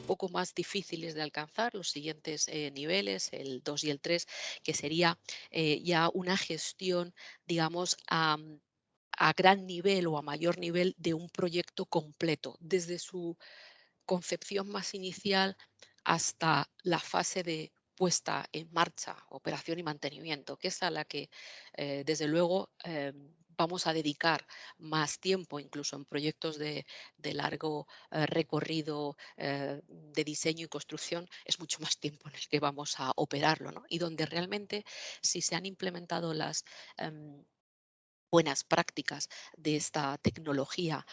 Poco más difíciles de alcanzar los siguientes niveles, el 2 y el 3, que sería ya una gestión, digamos, a gran nivel o a mayor nivel de un proyecto completo, desde su concepción más inicial hasta la fase de puesta en marcha, operación y mantenimiento, que es a la que desde luego vamos a dedicar más tiempo, incluso en proyectos de largo recorrido de diseño y construcción, es mucho más tiempo en el que vamos a operarlo, ¿no? Y donde realmente si se han implementado las buenas prácticas de esta tecnología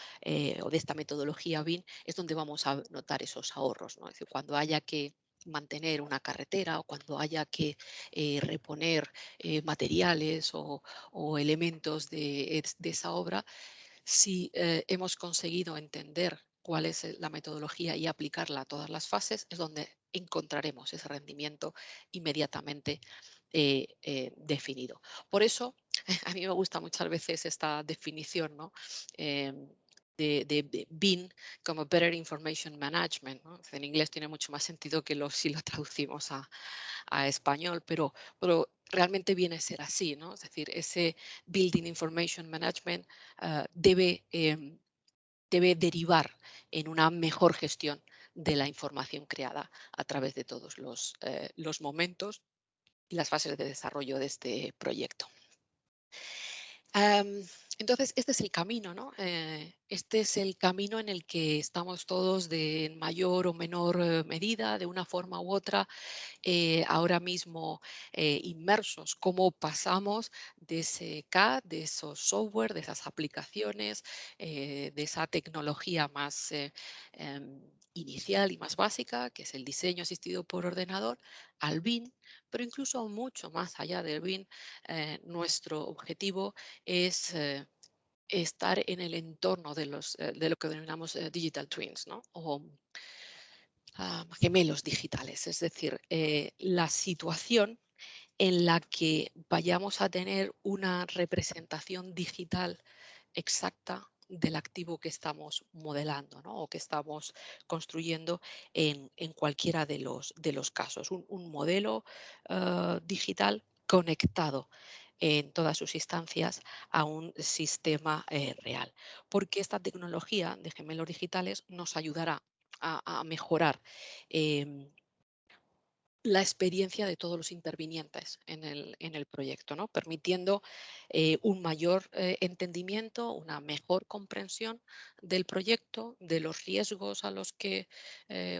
o de esta metodología BIM, es donde vamos a notar esos ahorros, ¿no? Es decir, cuando haya que mantener una carretera o cuando haya que reponer materiales o elementos de esa obra, si hemos conseguido entender cuál es la metodología y aplicarla a todas las fases, es donde encontraremos ese rendimiento inmediatamente definido. Por eso, a mí me gusta muchas veces esta definición, ¿no? Em, de BIM como Better Information Management, ¿no? En inglés tiene mucho más sentido que si lo traducimos a español, pero realmente viene a ser así, ¿no? Es decir, ese Building Information Management debe derivar en una mejor gestión de la información creada a través de todos los momentos y las fases de desarrollo de este proyecto. Am, entonces, este es el camino, ¿no? Este es el camino en el que estamos todos de mayor o menor medida, de una forma u otra, ahora mismo inmersos, cómo pasamos de ese CAD, de esos software, de esas aplicaciones, de esa tecnología más inicial y más básica, que es el diseño asistido por ordenador, al BIM, pero incluso mucho más allá del BIM, nuestro objetivo es estar en el entorno de lo que denominamos digital twins, ¿no? O gemelos digitales, es decir, la situación en la que vayamos a tener una representación digital exacta del activo que estamos modelando, ¿no? O que estamos construyendo en cualquiera de los casos. Un modelo digital conectado en todas sus instancias a un sistema real. Porque esta tecnología de gemelos digitales nos ayudará a mejorar em, la experiencia de todos los intervinientes en el proyecto, ¿no? Permitiendo un mayor entendimiento, una mejor comprensión del proyecto, de los riesgos a los que,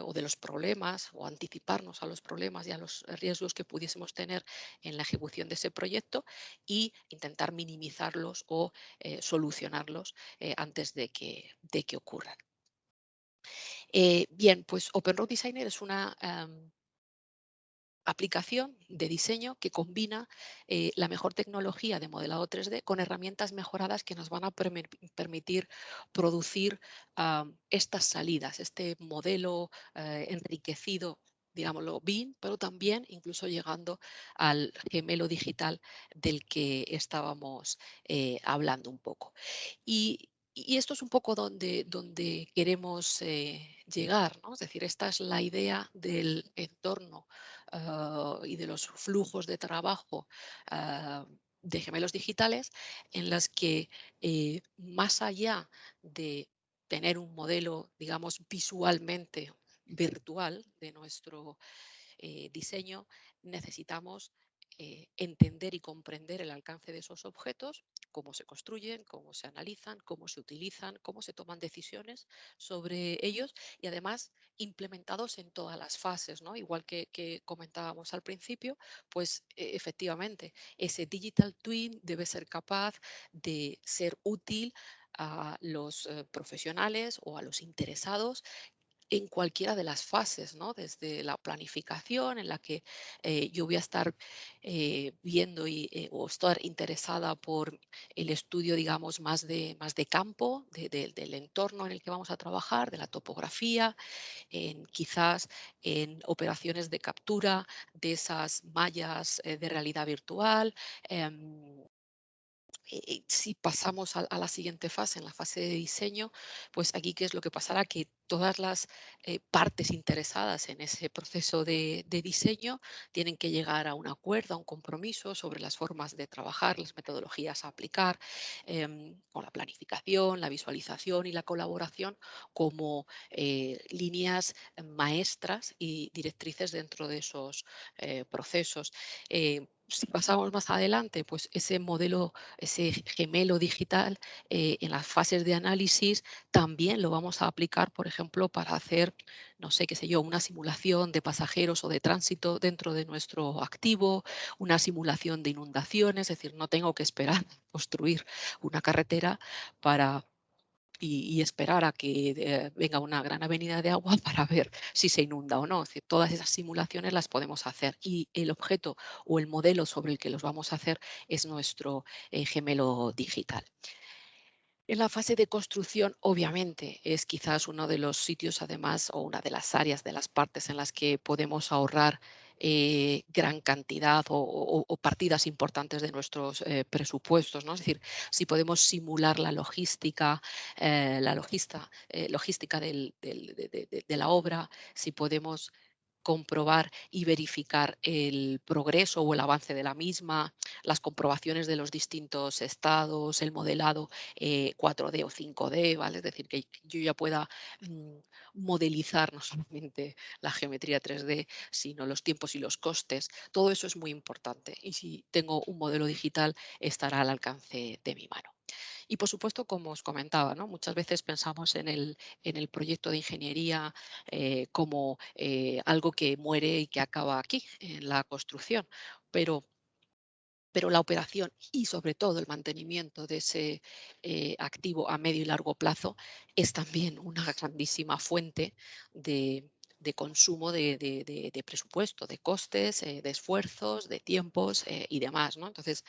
o de los problemas, o anticiparnos a los problemas y a los riesgos que pudiésemos tener en la ejecución de ese proyecto y intentar minimizarlos o solucionarlos antes de que ocurran. Bien, pues OpenRoad Designer es una aplicación de diseño que combina la mejor tecnología de modelado 3D con herramientas mejoradas que nos van a permitir producir estas salidas, este modelo enriquecido, digámoslo, BIM, pero también incluso llegando al gemelo digital del que estábamos hablando un poco. Y esto es un poco donde queremos llegar, ¿no? Es decir, esta es la idea del entorno y de los flujos de trabajo de gemelos digitales en las que más allá de tener un modelo, digamos, visualmente virtual de nuestro diseño, necesitamos entender y comprender el alcance de esos objetos, cómo se construyen, cómo se analizan, cómo se utilizan, cómo se toman decisiones sobre ellos y además implementados en todas las fases, ¿no? Igual que comentábamos al principio, pues efectivamente ese digital twin debe ser capaz de ser útil a los profesionales o a los interesados en cualquiera de las fases, ¿no? Desde la planificación, en la que yo voy a estar viendo o estar interesada por el estudio, digamos, más de campo, del entorno en el que vamos a trabajar, de la topografía, quizás en operaciones de captura de esas mallas de realidad virtual. si pasamos a la siguiente fase, en la fase de diseño, pues aquí qué es lo que pasará, que todas las partes interesadas en ese proceso de diseño tienen que llegar a un acuerdo, a un compromiso sobre las formas de trabajar, las metodologías a aplicar, o la planificación, la visualización y la colaboración como líneas maestras y directrices dentro de esos procesos. Si pasamos más adelante, pues ese modelo, ese gemelo digital, en las fases de análisis también lo vamos a aplicar, por ejemplo, para hacer, no sé, qué sé yo, una simulación de pasajeros o de tránsito dentro de nuestro activo, una simulación de inundaciones, es decir, no tengo que esperar a construir una carretera para y esperar a que venga una gran avenida de agua para ver si se inunda o no. Es decir, todas esas simulaciones las podemos hacer y el objeto o el modelo sobre el que los vamos a hacer es nuestro gemelo digital. En la fase de construcción, obviamente, es quizás uno de los sitios, además, o una de las áreas, de las partes en las que podemos ahorrar gran cantidad o partidas importantes de nuestros presupuestos, ¿no? Es decir, si podemos simular logística de la obra, si podemos comprobar y verificar el progreso o el avance de la misma, las comprobaciones de los distintos estados, el modelado 4D o 5D, ¿vale? Es decir, que yo ya pueda mm, modelizar no solamente la geometría 3D, sino los tiempos y los costes. Todo eso es muy importante y si tengo un modelo digital estará al alcance de mi mano. Y por supuesto, como os comentaba, ¿no? Muchas veces pensamos en el proyecto de ingeniería como algo que muere y que acaba aquí, en la construcción, pero la operación y sobre todo el mantenimiento de ese activo a medio y largo plazo es también una grandísima fuente de, de consumo de presupuesto, de costes, de esfuerzos, de tiempos y demás, ¿no? Entonces,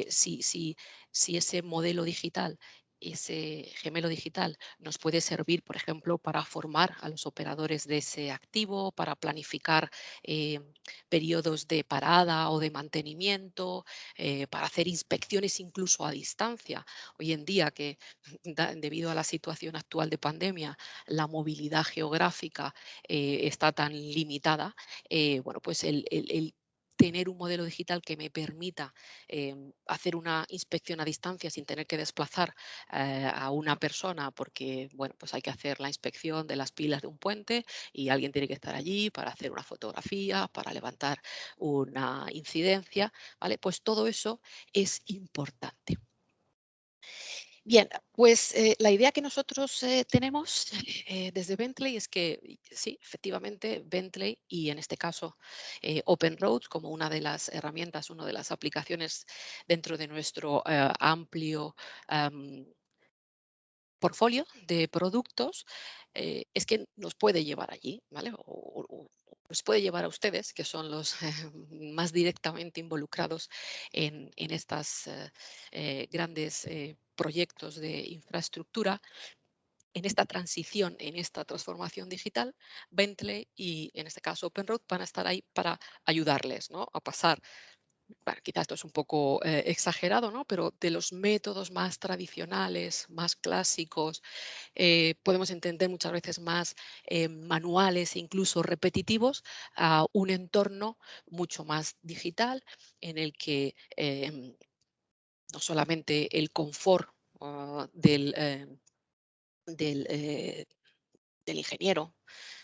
si ese modelo digital, ese gemelo digital nos puede servir, por ejemplo, para formar a los operadores de ese activo, para planificar eh, periodos de parada o de mantenimiento, para hacer inspecciones incluso a distancia. Hoy en día que debido a la situación actual de pandemia, la movilidad geográfica está tan limitada, bueno, pues el tener un modelo digital que me permita hacer una inspección a distancia sin tener que desplazar a una persona porque, bueno, pues hay que hacer la inspección de las pilas de un puente y alguien tiene que estar allí para hacer una fotografía, para levantar una incidencia, ¿vale? Pues todo eso es importante. Bien, pues la idea que nosotros tenemos desde Bentley es que sí, efectivamente, Bentley y en este caso Open Roads como una de las herramientas, una de las aplicaciones dentro de nuestro amplio portfolio de productos, es que nos puede llevar allí, ¿vale? O nos puede llevar a ustedes, que son los más directamente involucrados en estas grandes proyectos de infraestructura, en esta transición, en esta transformación digital. Bentley y en este caso OpenRoad van a estar ahí para ayudarles, ¿no? A pasar, bueno, quizás esto es un poco exagerado, ¿no? Pero de los métodos más tradicionales, más clásicos, podemos entender muchas veces más manuales e incluso repetitivos, a un entorno mucho más digital en el que no solamente el confort del, del ingeniero,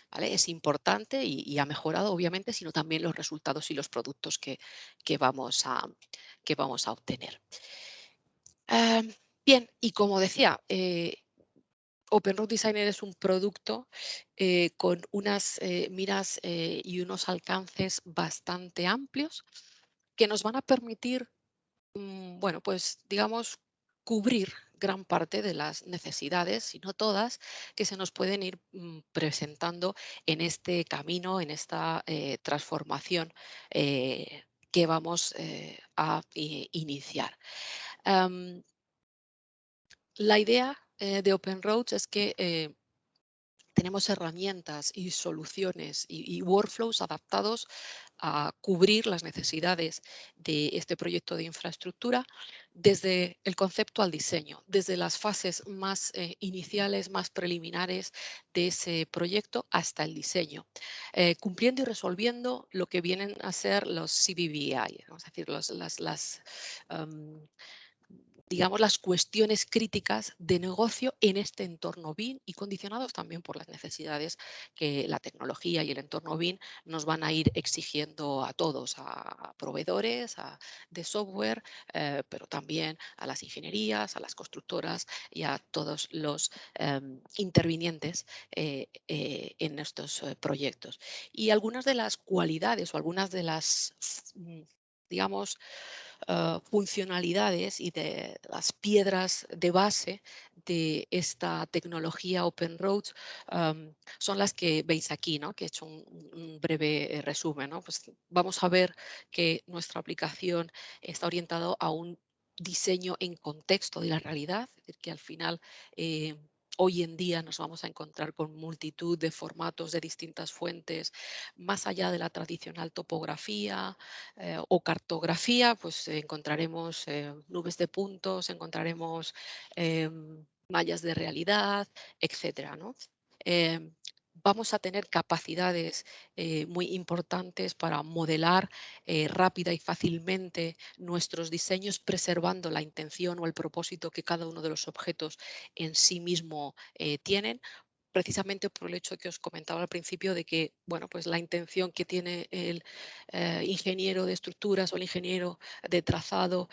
¿vale? Es importante y ha mejorado, obviamente, sino también los resultados y los productos que vamos a, que vamos a obtener. Bien, y como decía, OpenRoad Designer es un producto con unas miras y unos alcances bastante amplios que nos van a permitir, bueno, pues digamos, cubrir gran parte de las necesidades, si no todas, que se nos pueden ir presentando en este camino, en esta transformación que vamos a iniciar. Am, la idea de Open Roads es que tenemos herramientas y soluciones y workflows adaptados a cubrir las necesidades de este proyecto de infraestructura desde el concepto al diseño, desde las fases más iniciales, más preliminares de ese proyecto hasta el diseño, cumpliendo y resolviendo lo que vienen a ser los CBVI, vamos a decir, em, digamos, las cuestiones críticas de negocio en este entorno BIM y condicionados también por las necesidades que la tecnología y el entorno BIM nos van a ir exigiendo a todos, a proveedores de software, pero también a las ingenierías, a las constructoras y a todos los intervinientes en estos proyectos. Y algunas de las cualidades o algunas de las, digamos, funcionalidades y de las piedras de base de esta tecnología Open Roads son las que veis aquí, ¿no? Que he hecho un breve resumen, ¿no? Pues vamos a ver que nuestra aplicación está orientada a un diseño en contexto de la realidad, es decir, que al final hoy en día nos vamos a encontrar con multitud de formatos de distintas fuentes, más allá de la tradicional topografía, o cartografía, pues encontraremos nubes de puntos, encontraremos mallas de realidad, etcétera, ¿no? Em, Vamos a tener capacidades muy importantes para modelar rápida y fácilmente nuestros diseños, preservando la intención o el propósito que cada uno de los objetos en sí mismo tienen, precisamente por el hecho que os comentaba al principio de que, bueno, pues la intención que tiene el ingeniero de estructuras o el ingeniero de trazado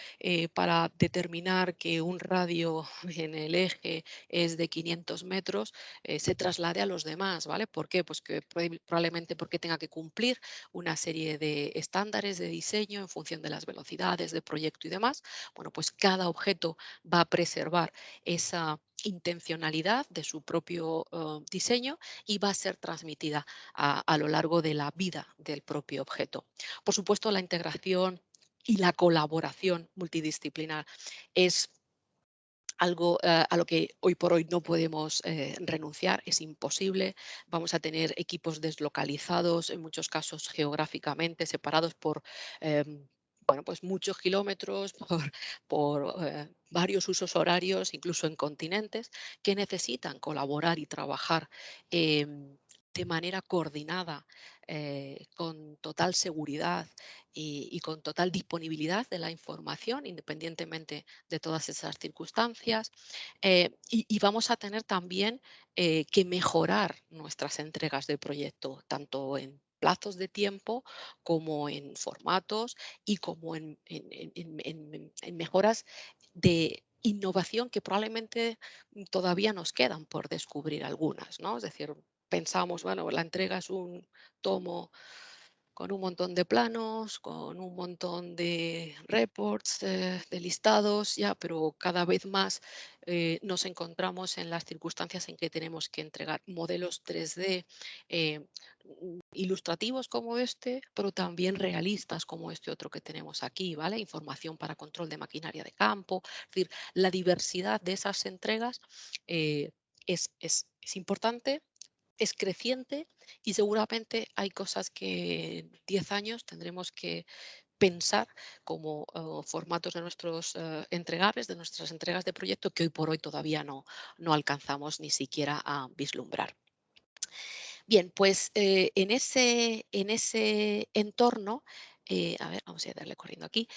para determinar que un radio en el eje es de 500 metros se traslade a los demás, ¿vale? ¿Por qué? Pues que probablemente porque tenga que cumplir una serie de estándares de diseño en función de las velocidades de proyecto y demás. Bueno, pues cada objeto va a preservar esa intencionalidad de su propio diseño y va a ser transmitida a lo largo de la vida del propio objeto. Por supuesto, la integración y la colaboración multidisciplinar es algo a lo que hoy por hoy no podemos renunciar, es imposible. Vamos a tener equipos deslocalizados, en muchos casos geográficamente separados por bueno, pues muchos kilómetros, por varios usos horarios, incluso en continentes, que necesitan colaborar y trabajar de manera coordinada, con total seguridad y con total disponibilidad de la información, independientemente de todas esas circunstancias. Y vamos a tener también que mejorar nuestras entregas de proyecto, tanto en plazos de tiempo como en formatos y como en mejoras de innovación que probablemente todavía nos quedan por descubrir algunas, ¿no? Es decir, pensamos, bueno, la entrega es un tomo con un montón de planos, con un montón de reports, de listados, ya, pero cada vez más nos encontramos en las circunstancias en que tenemos que entregar modelos 3D ilustrativos como este, pero también realistas como este otro que tenemos aquí, ¿vale? Información para control de maquinaria de campo. Es decir, la diversidad de esas entregas es importante, es creciente y seguramente hay cosas que en 10 años tendremos que pensar como formatos de nuestros entregables, de nuestras entregas de proyecto que hoy por hoy todavía no alcanzamos ni siquiera a vislumbrar. Bien, pues en ese entorno, a ver, vamos a darle corriendo aquí.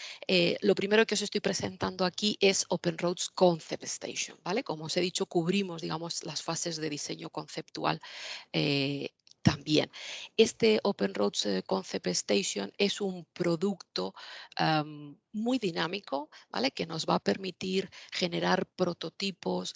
Lo primero que os estoy presentando aquí es Open Roads Concept Station, ¿vale? Como os he dicho, cubrimos, digamos, las fases de diseño conceptual eh, también. Este Open Roads Concept Station es un producto muy dinámico, ¿vale? Que nos va a permitir generar prototipos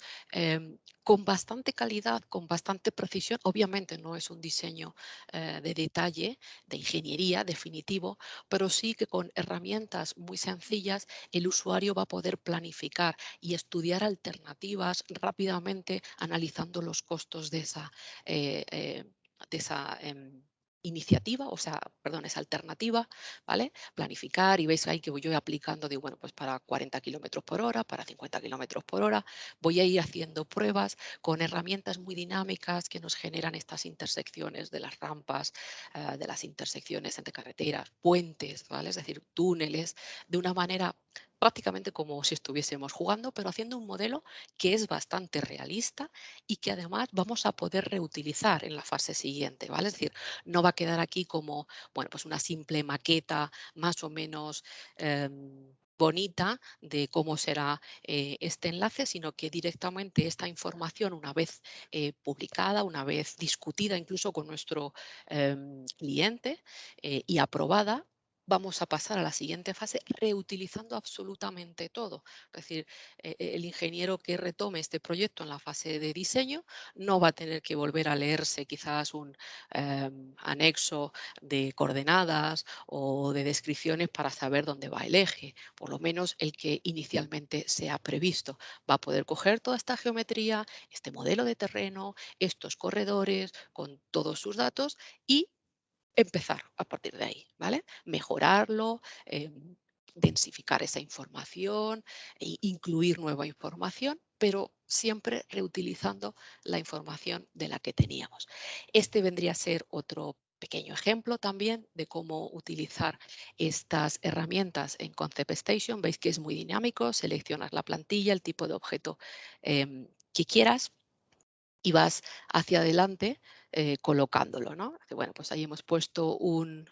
con bastante calidad, con bastante precisión. Obviamente no es un diseño de detalle, de ingeniería definitivo, pero sí que con herramientas muy sencillas el usuario va a poder planificar y estudiar alternativas rápidamente analizando los costos de esa iniciativa, o sea, perdón, esa alternativa, ¿vale? Planificar y veis ahí que yo voy aplicando, digo, bueno, pues para 40 kilómetros por hora, para 50 kilómetros por hora, voy a ir haciendo pruebas con herramientas muy dinámicas que nos generan estas intersecciones de las rampas, de las intersecciones entre carreteras, puentes, ¿vale? Es decir, túneles, de una manera prácticamente como si estuviésemos jugando, pero haciendo un modelo que es bastante realista y que además vamos a poder reutilizar en la fase siguiente, ¿vale? Es decir, no va a quedar aquí como, bueno, pues una simple maqueta más o menos bonita de cómo será este enlace, sino que directamente esta información, una vez publicada, una vez discutida incluso con nuestro cliente y aprobada, vamos a pasar a la siguiente fase reutilizando absolutamente todo. Es decir, el ingeniero que retome este proyecto en la fase de diseño no va a tener que volver a leerse quizás un anexo de coordenadas o de descripciones para saber dónde va el eje, por lo menos el que inicialmente se ha previsto. Va a poder coger toda esta geometría, este modelo de terreno, estos corredores con todos sus datos y empezar a partir de ahí, ¿vale? Mejorarlo, densificar esa información, incluir nueva información, pero siempre reutilizando la información de la que teníamos. Este vendría a ser otro pequeño ejemplo también de cómo utilizar estas herramientas en Concept Station. Veis que es muy dinámico, seleccionas la plantilla, el tipo de objeto que quieras y vas hacia adelante colocándolo, ¿no? Bueno, pues ahí hemos puesto un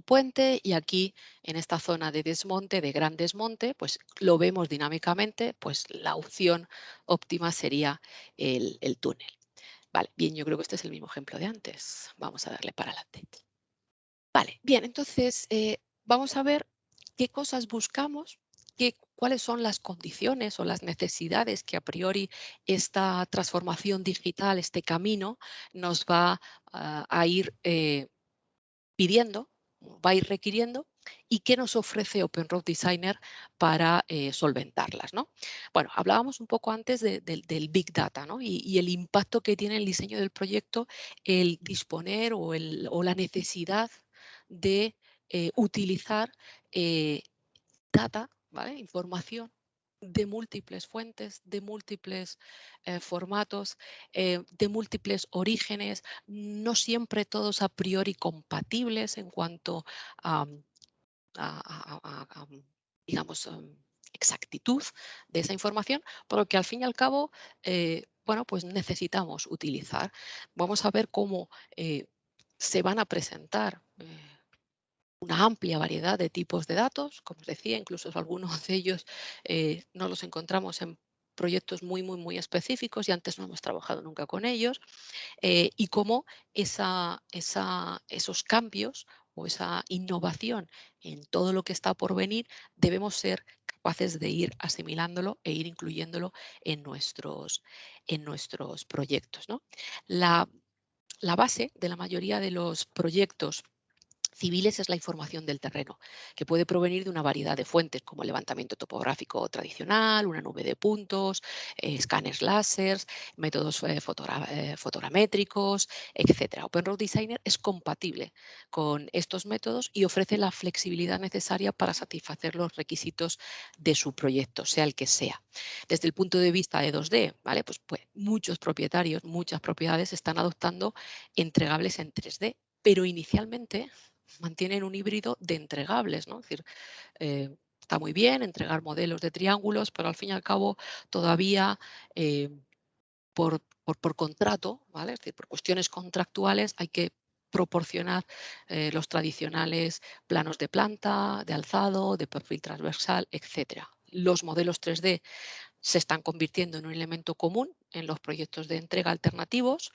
puente y aquí en esta zona de desmonte, de gran desmonte, pues lo vemos dinámicamente, pues la opción óptima sería el túnel. Vale, bien, yo creo que este es el mismo ejemplo de antes. Vamos a darle para adelante. Vale, bien, entonces vamos a ver qué cosas buscamos, cuáles son las condiciones o las necesidades que a priori esta transformación digital, este camino, nos va a ir pidiendo, va a ir requiriendo y qué nos ofrece Open Road Designer para solventarlas, ¿no? Bueno, hablábamos un poco antes del Big Data, ¿no? Y el impacto que tiene el diseño del proyecto el disponer o la necesidad de utilizar eh, data, ¿vale? Información de múltiples fuentes, de múltiples formatos, de múltiples orígenes, no siempre todos a priori compatibles en cuanto a, digamos, exactitud de esa información, pero que al fin y al cabo, bueno, pues necesitamos utilizar. Vamos a ver cómo se van a presentar una amplia variedad de tipos de datos, como os decía, incluso algunos de ellos no los encontramos en proyectos muy específicos y antes no hemos trabajado nunca con ellos, y cómo esos cambios o esa innovación en todo lo que está por venir debemos ser capaces de ir asimilándolo e ir incluyéndolo en nuestros proyectos, ¿no? La base de la mayoría de los proyectos civiles es la información del terreno, que puede provenir de una variedad de fuentes como el levantamiento topográfico tradicional, una nube de puntos, escáneres láser, métodos fotogramétricos, etc. OpenRoad Designer es compatible con estos métodos y ofrece la flexibilidad necesaria para satisfacer los requisitos de su proyecto, sea el que sea. Desde el punto de vista de 2D, ¿vale? Pues muchos propietarios, muchas propiedades están adoptando entregables en 3D, pero inicialmente mantienen un híbrido de entregables, ¿no? Es decir, está muy bien entregar modelos de triángulos, pero al fin y al cabo todavía eh, por contrato, ¿vale? Es decir, por cuestiones contractuales hay que proporcionar los tradicionales planos de planta, de alzado, de perfil transversal, etcétera. Los modelos 3D se están convirtiendo en un elemento común en los proyectos de entrega alternativos,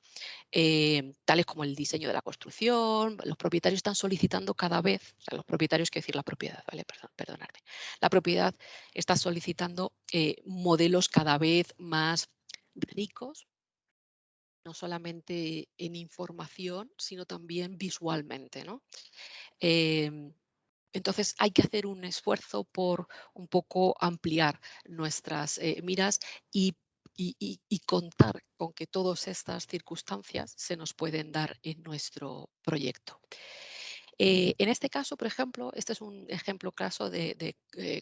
tales como el diseño de la construcción. Los propietarios están solicitando cada vez, o sea, los propietarios, quiero decir la propiedad, ¿vale? Perdonadme. La propiedad está solicitando modelos cada vez más ricos, no solamente en información, sino también visualmente, ¿no? Em, entonces hay que hacer un esfuerzo por un poco ampliar nuestras miras y y contar con que todas estas circunstancias se nos pueden dar en nuestro proyecto. En este caso, por ejemplo, este es un ejemplo caso de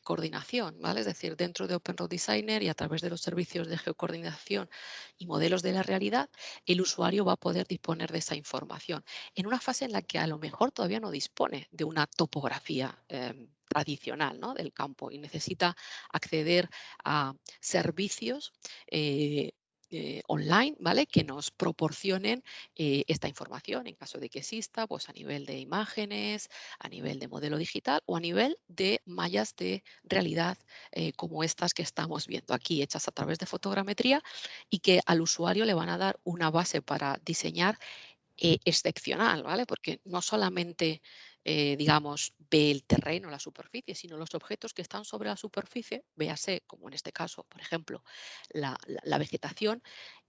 coordinación, ¿vale? Es decir, dentro de OpenRoad Designer y a través de los servicios de geocoordinación y modelos de la realidad, el usuario va a poder disponer de esa información en una fase en la que a lo mejor todavía no dispone de una topografía tradicional, ¿no?, del campo y necesita acceder a servicios online, ¿vale?, que nos proporcionen esta información en caso de que exista, pues a nivel de imágenes, a nivel de modelo digital o a nivel de mallas de realidad como estas que estamos viendo aquí, hechas a través de fotogrametría y que al usuario le van a dar una base para diseñar excepcional, ¿vale? Porque no solamente, digamos, ve el terreno, la superficie, sino los objetos que están sobre la superficie, véase, como en este caso, por ejemplo, la vegetación,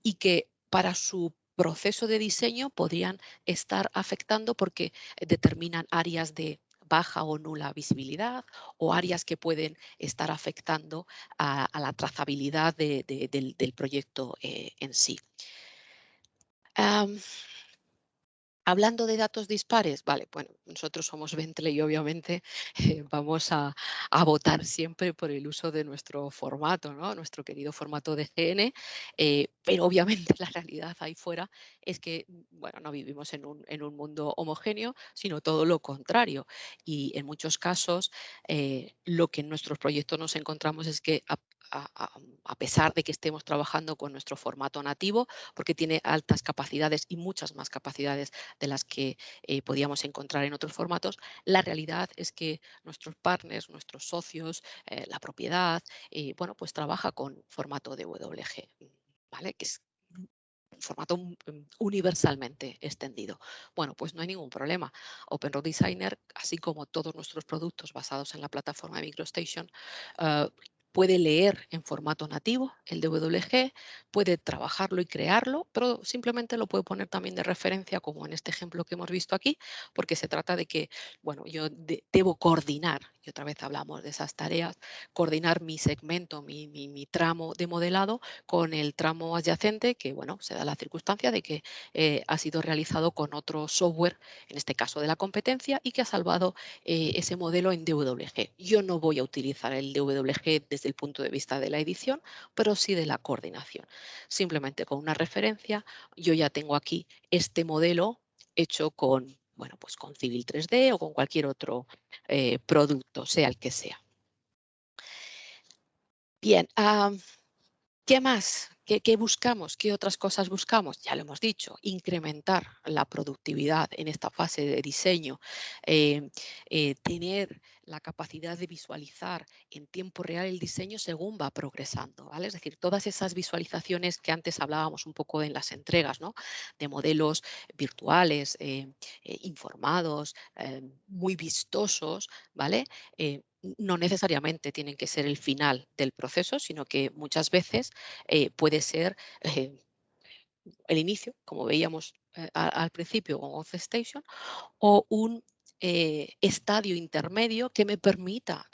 y que para su proceso de diseño podrían estar afectando porque determinan áreas de baja o nula visibilidad o áreas que pueden estar afectando a la trazabilidad del proyecto en sí. Am, Hablando de datos dispares, vale, bueno, nosotros somos Bentley y obviamente vamos a votar siempre por el uso de nuestro formato, ¿no? Nuestro querido formato DGN, pero obviamente la realidad ahí fuera es que, bueno, no vivimos en un mundo homogéneo, sino todo lo contrario. Y en muchos casos, lo que en nuestros proyectos nos encontramos es que a pesar de que estemos trabajando con nuestro formato nativo, porque tiene altas capacidades y muchas más capacidades de las que podíamos encontrar en otros formatos, la realidad es que nuestros partners, nuestros socios, la propiedad, bueno, pues trabaja con formato DWG, ¿vale? Que es un formato universalmente extendido. Bueno, pues no hay ningún problema. OpenRoad Designer, así como todos nuestros productos basados en la plataforma de MicroStation, eh, puede leer en formato nativo el DWG, puede trabajarlo y crearlo, pero simplemente lo puede poner también de referencia, como en este ejemplo que hemos visto aquí, porque se trata de que, bueno, yo debo coordinar, y otra vez hablamos de esas tareas, coordinar mi segmento, mi tramo de modelado con el tramo adyacente, que, bueno, se da la circunstancia de que ha sido realizado con otro software, en este caso de la competencia, y que ha salvado ese modelo en DWG. Yo no voy a utilizar el DWG desde el punto de vista de la edición, pero sí de la coordinación. Simplemente con una referencia, yo ya tengo aquí este modelo hecho con, bueno, pues con Civil 3D o con cualquier otro producto, sea el que sea. Bien, ¿qué más? ¿Qué buscamos? ¿Qué otras cosas buscamos? Ya lo hemos dicho, incrementar la productividad en esta fase de diseño, eh, tener la capacidad de visualizar en tiempo real el diseño según va progresando, ¿vale? Es decir, todas esas visualizaciones que antes hablábamos un poco en las entregas, ¿no?, de modelos virtuales, informados, muy vistosos, ¿vale? No necesariamente tienen que ser el final del proceso, sino que muchas veces puede ser el inicio, como veíamos al principio con Auth Station, o un estadio intermedio que me permita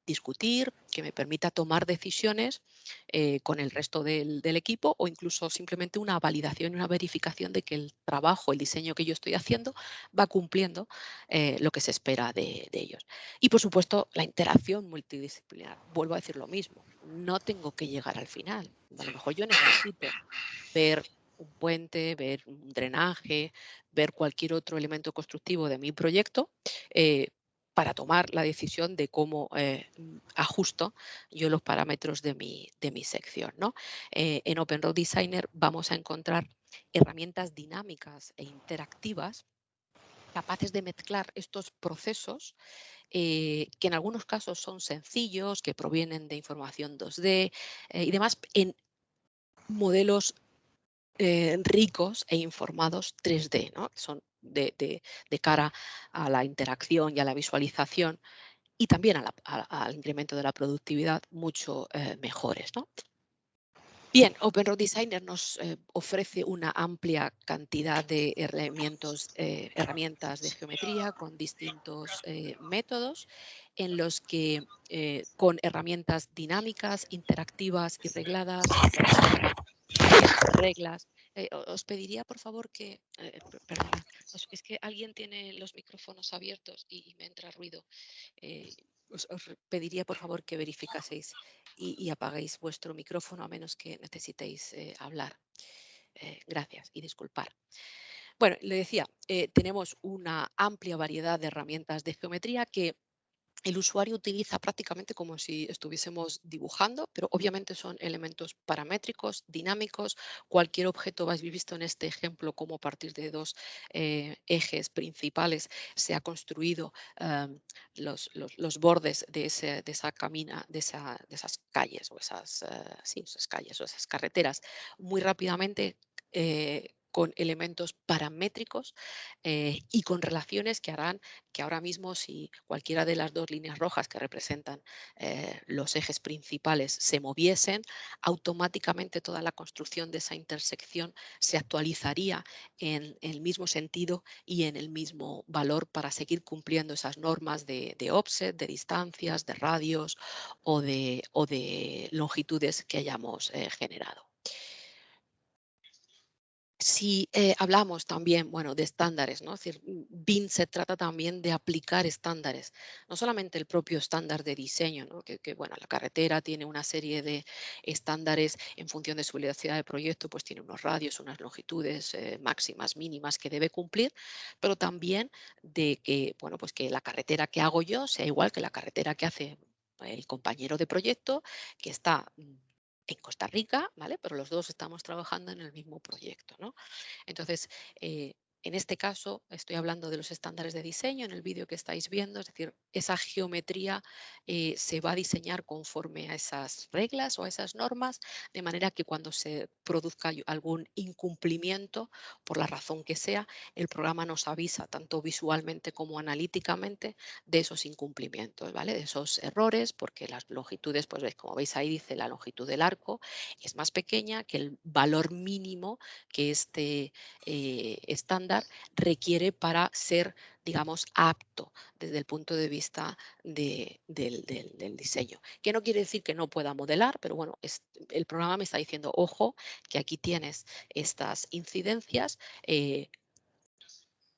discutir, que me permita tomar decisiones con el resto del equipo o incluso simplemente una validación y una verificación de que el trabajo, el diseño que yo estoy haciendo va cumpliendo lo que se espera de ellos. Y por supuesto, la interacción multidisciplinar. Vuelvo a decir lo mismo, no tengo que llegar al final. A lo mejor yo necesito ver un puente, ver un drenaje, ver cualquier otro elemento constructivo de mi proyecto para tomar la decisión de cómo ajusto yo los parámetros de mi sección, ¿no? En OpenRoad Designer vamos a encontrar herramientas dinámicas e interactivas capaces de mezclar estos procesos que en algunos casos son sencillos, que provienen de información 2D y demás, en modelos ricos e informados 3D, ¿no? Que son de cara a la interacción y a la visualización y también al incremento de la productividad mucho mejores, ¿no? Bien, OpenRoad Designer nos ofrece una amplia cantidad de herramientas de geometría con distintos métodos en los que con herramientas dinámicas, interactivas y regladas, reglas. Os pediría, por favor, que, perdonad, es que alguien tiene los micrófonos abiertos y me entra ruido. Os pediría, por favor, que verificaseis y apaguéis vuestro micrófono a menos que necesitéis hablar. Gracias y disculpar. Bueno, le decía, tenemos una amplia variedad de herramientas de geometría que el usuario utiliza prácticamente como si estuviésemos dibujando, pero obviamente son elementos paramétricos, dinámicos. Cualquier objeto, vais visto en este ejemplo, como a partir de dos ejes principales se ha construido los bordes de esa camina, de esas calles o esas, sí, esas calles o esas carreteras muy rápidamente. Con elementos paramétricos y con relaciones que harán que ahora mismo, si cualquiera de las dos líneas rojas que representan los ejes principales se moviesen, automáticamente toda la construcción de esa intersección se actualizaría en el mismo sentido y en el mismo valor para seguir cumpliendo esas normas de offset, de distancias, de radios o de longitudes que hayamos generado. Si hablamos también, bueno, de estándares, ¿no? Es decir, BIM se trata también de aplicar estándares, no solamente el propio estándar de diseño, ¿no? Bueno, la carretera tiene una serie de estándares en función de su velocidad de proyecto, pues tiene unos radios, unas longitudes máximas, mínimas que debe cumplir, pero también de que, bueno, pues que la carretera que hago yo sea igual que la carretera que hace el compañero de proyecto que está en Costa Rica, ¿vale? Pero los dos estamos trabajando en el mismo proyecto, ¿no? Entonces, en este caso, estoy hablando de los estándares de diseño en el vídeo que estáis viendo, es decir, esa geometría se va a diseñar conforme a esas reglas o a esas normas, de manera que cuando se produzca algún incumplimiento, por la razón que sea, el programa nos avisa tanto visualmente como analíticamente de esos incumplimientos, ¿vale? De esos errores, porque las longitudes, pues veis, como veis ahí dice la longitud del arco es más pequeña que el valor mínimo que este estándar requiere para ser, digamos, apto desde el punto de vista del diseño. Que no quiere decir que no pueda modelar, pero bueno, el programa me está diciendo, ojo, que aquí tienes estas incidencias,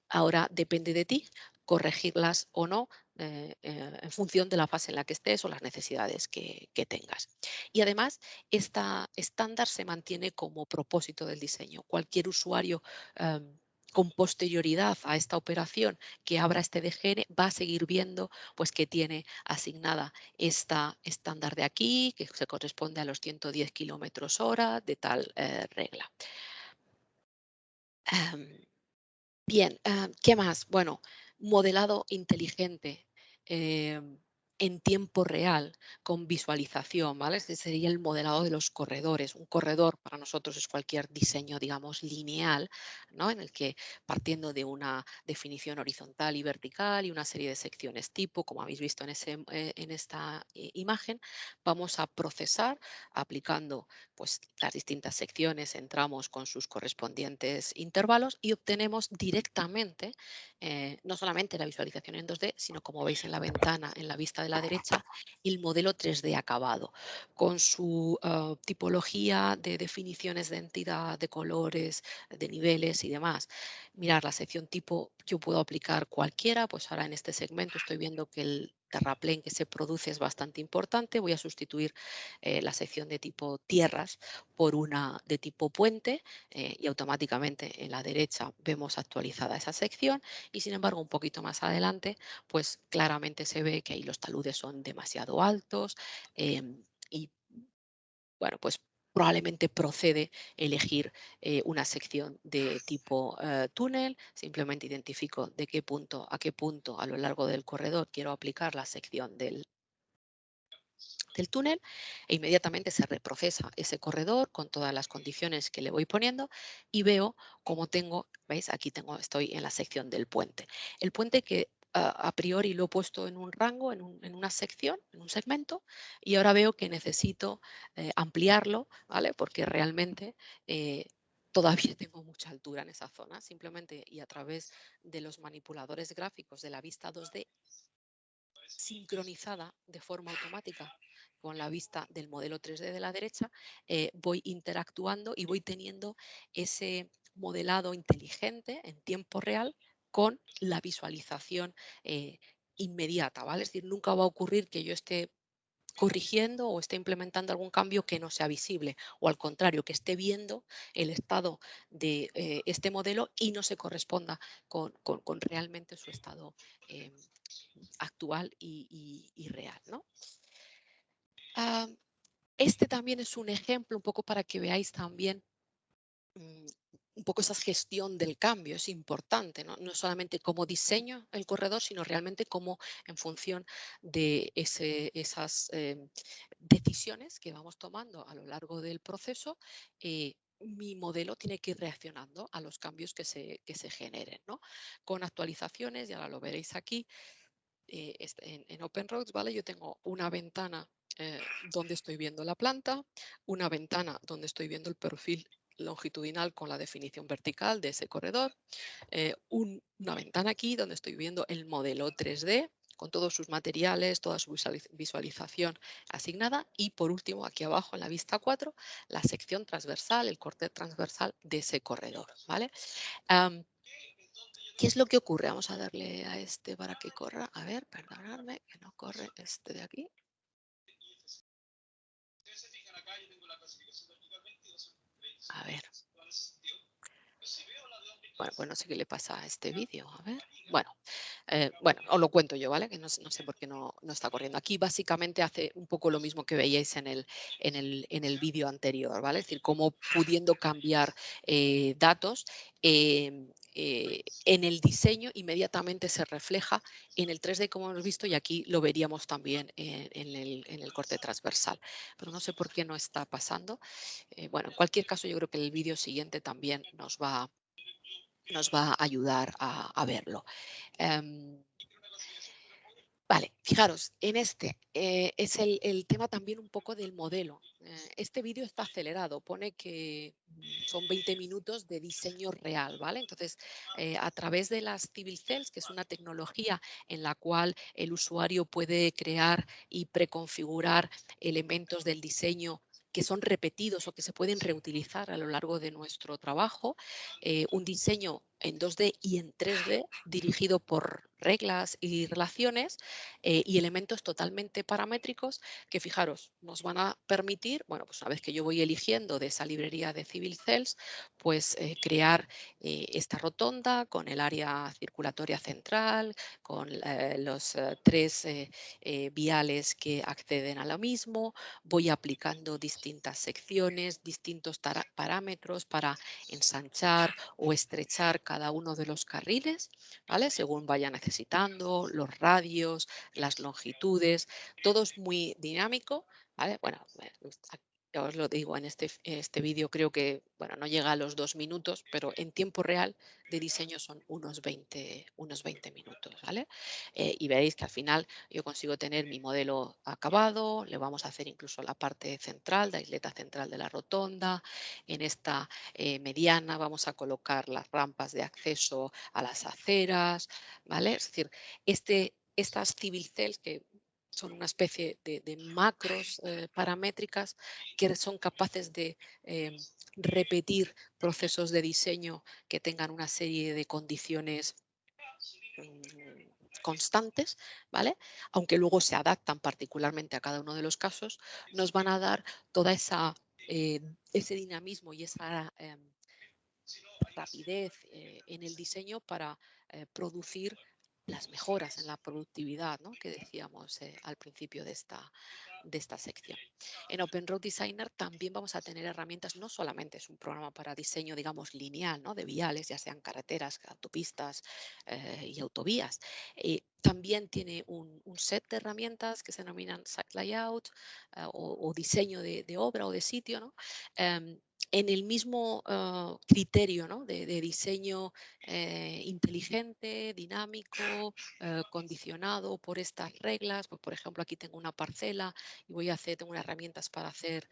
ahora depende de ti corregirlas o no en función de la fase en la que estés o las necesidades que tengas. Y además, esta estándar se mantiene como propósito del diseño. Cualquier usuario con posterioridad a esta operación que abra este DGN va a seguir viendo pues, que tiene asignada esta estándar de aquí, que se corresponde a los 110 kilómetros hora de tal regla. Bien, ¿qué más? Bueno, modelado inteligente en tiempo real, con visualización, ¿vale? Este sería el modelado de los corredores. Un corredor para nosotros es cualquier diseño, digamos, lineal, ¿no? En el que partiendo de una definición horizontal y vertical y una serie de secciones tipo, como habéis visto en esta imagen, vamos a procesar aplicando pues, las distintas secciones, entramos con sus correspondientes intervalos y obtenemos directamente no solamente la visualización en 2D, sino como veis en la ventana, en la vista de la derecha, el modelo 3D acabado, con su tipología de definiciones de entidad, de colores, de niveles y demás. Mirar la sección tipo, yo puedo aplicar cualquiera, pues ahora en este segmento estoy viendo que el terraplén que se produce es bastante importante, voy a sustituir la sección de tipo tierras por una de tipo puente y automáticamente en la derecha vemos actualizada esa sección y sin embargo un poquito más adelante pues claramente se ve que ahí los taludes son demasiado altos y bueno pues probablemente procede elegir una sección de tipo túnel, simplemente identifico de qué punto a qué punto a lo largo del corredor quiero aplicar la sección del túnel e inmediatamente se reprocesa ese corredor con todas las condiciones que le voy poniendo y veo cómo tengo, ¿veis? Aquí estoy en la sección del puente. El puente que a priori lo he puesto en un rango, en una sección, en un segmento, y ahora veo que necesito ampliarlo, ¿vale? Porque realmente todavía tengo mucha altura en esa zona, simplemente y a través de los manipuladores gráficos de la vista 2D sincronizada de forma automática con la vista del modelo 3D de la derecha, voy interactuando y voy teniendo ese modelado inteligente en tiempo real con la visualización inmediata, ¿vale? Es decir, nunca va a ocurrir que yo esté corrigiendo o esté implementando algún cambio que no sea visible o al contrario, que esté viendo el estado de este modelo y no se corresponda con realmente su estado eh, actual y real, ¿no? Ah, este también es un ejemplo un poco para que veáis también mm, un poco esa gestión del cambio, es importante, ¿no? No solamente cómo diseño el corredor, sino realmente cómo en función de esas decisiones que vamos tomando a lo largo del proceso, mi modelo tiene que ir reaccionando a los cambios que se generen, ¿no? Con actualizaciones, y ahora lo veréis aquí, en OpenRoads, ¿vale? Yo tengo una ventana donde estoy viendo la planta, una ventana donde estoy viendo el perfil longitudinal con la definición vertical de ese corredor, una ventana aquí donde estoy viendo el modelo 3D con todos sus materiales, toda su visualización asignada y por último aquí abajo en la vista 4 la sección transversal, el corte transversal de ese corredor, ¿vale? ¿Qué es lo que ocurre? Vamos a darle a este para que corra. A ver, perdonadme, que no corre este de aquí. A ver. Bueno, pues no sé qué le pasa a este vídeo. A ver. Bueno, os lo cuento yo, ¿vale? Que no sé por qué no está corriendo. Aquí básicamente hace un poco lo mismo que veíais en el vídeo anterior, ¿vale? Es decir, cómo pudiendo cambiar datos en el diseño inmediatamente se refleja en el 3D como hemos visto y aquí lo veríamos también en el corte transversal. Pero no sé por qué no está pasando. Bueno, en cualquier caso yo creo que el vídeo siguiente también nos va a ayudar a verlo. Em, Vale, fijaros, en este es el tema también un poco del modelo. Este vídeo está acelerado, pone que son 20 minutos de diseño real, ¿vale? Entonces, a través de las Civil Cells, que es una tecnología en la cual el usuario puede crear y preconfigurar elementos del diseño que son repetidos o que se pueden reutilizar a lo largo de nuestro trabajo, un diseño en 2D y en 3D dirigido por reglas y relaciones y elementos totalmente paramétricos que, fijaros, nos van a permitir, bueno, pues una vez que yo voy eligiendo de esa librería de Civil Cells, pues crear esta rotonda con el área circulatoria central, con los tres viales que acceden a lo mismo, voy aplicando distintas secciones, distintos parámetros para ensanchar o estrechar cada uno de los carriles, ¿vale? Según vaya necesitando, los radios, las longitudes, todo es muy dinámico, ¿vale? Bueno, ya os lo digo, en este vídeo creo que, bueno, no llega a los 2 minutos, pero en tiempo real de diseño son unos 20 minutos, ¿vale? Y veréis que al final yo consigo tener mi modelo acabado, le vamos a hacer incluso la parte central, la isleta central de la rotonda, en esta mediana vamos a colocar las rampas de acceso a las aceras, ¿vale? Es decir, estas civil cells que son una especie de macros paramétricas que son capaces de repetir procesos de diseño que tengan una serie de condiciones constantes, ¿vale? Aunque luego se adaptan particularmente a cada uno de los casos, nos van a dar toda ese dinamismo y esa rapidez en el diseño para producir las mejoras en la productividad, ¿no? Que decíamos al principio de esta sección. En OpenRoad Designer también vamos a tener herramientas, no solamente es un programa para diseño, digamos, lineal, ¿no? De viales, ya sean carreteras, autopistas y autovías. También tiene un set de herramientas que se denominan Site Layout o diseño de obra o de sitio, ¿no? En el mismo criterio, ¿no? de diseño inteligente, dinámico, condicionado por estas reglas. Pues, por ejemplo, aquí tengo una parcela y tengo unas herramientas para hacer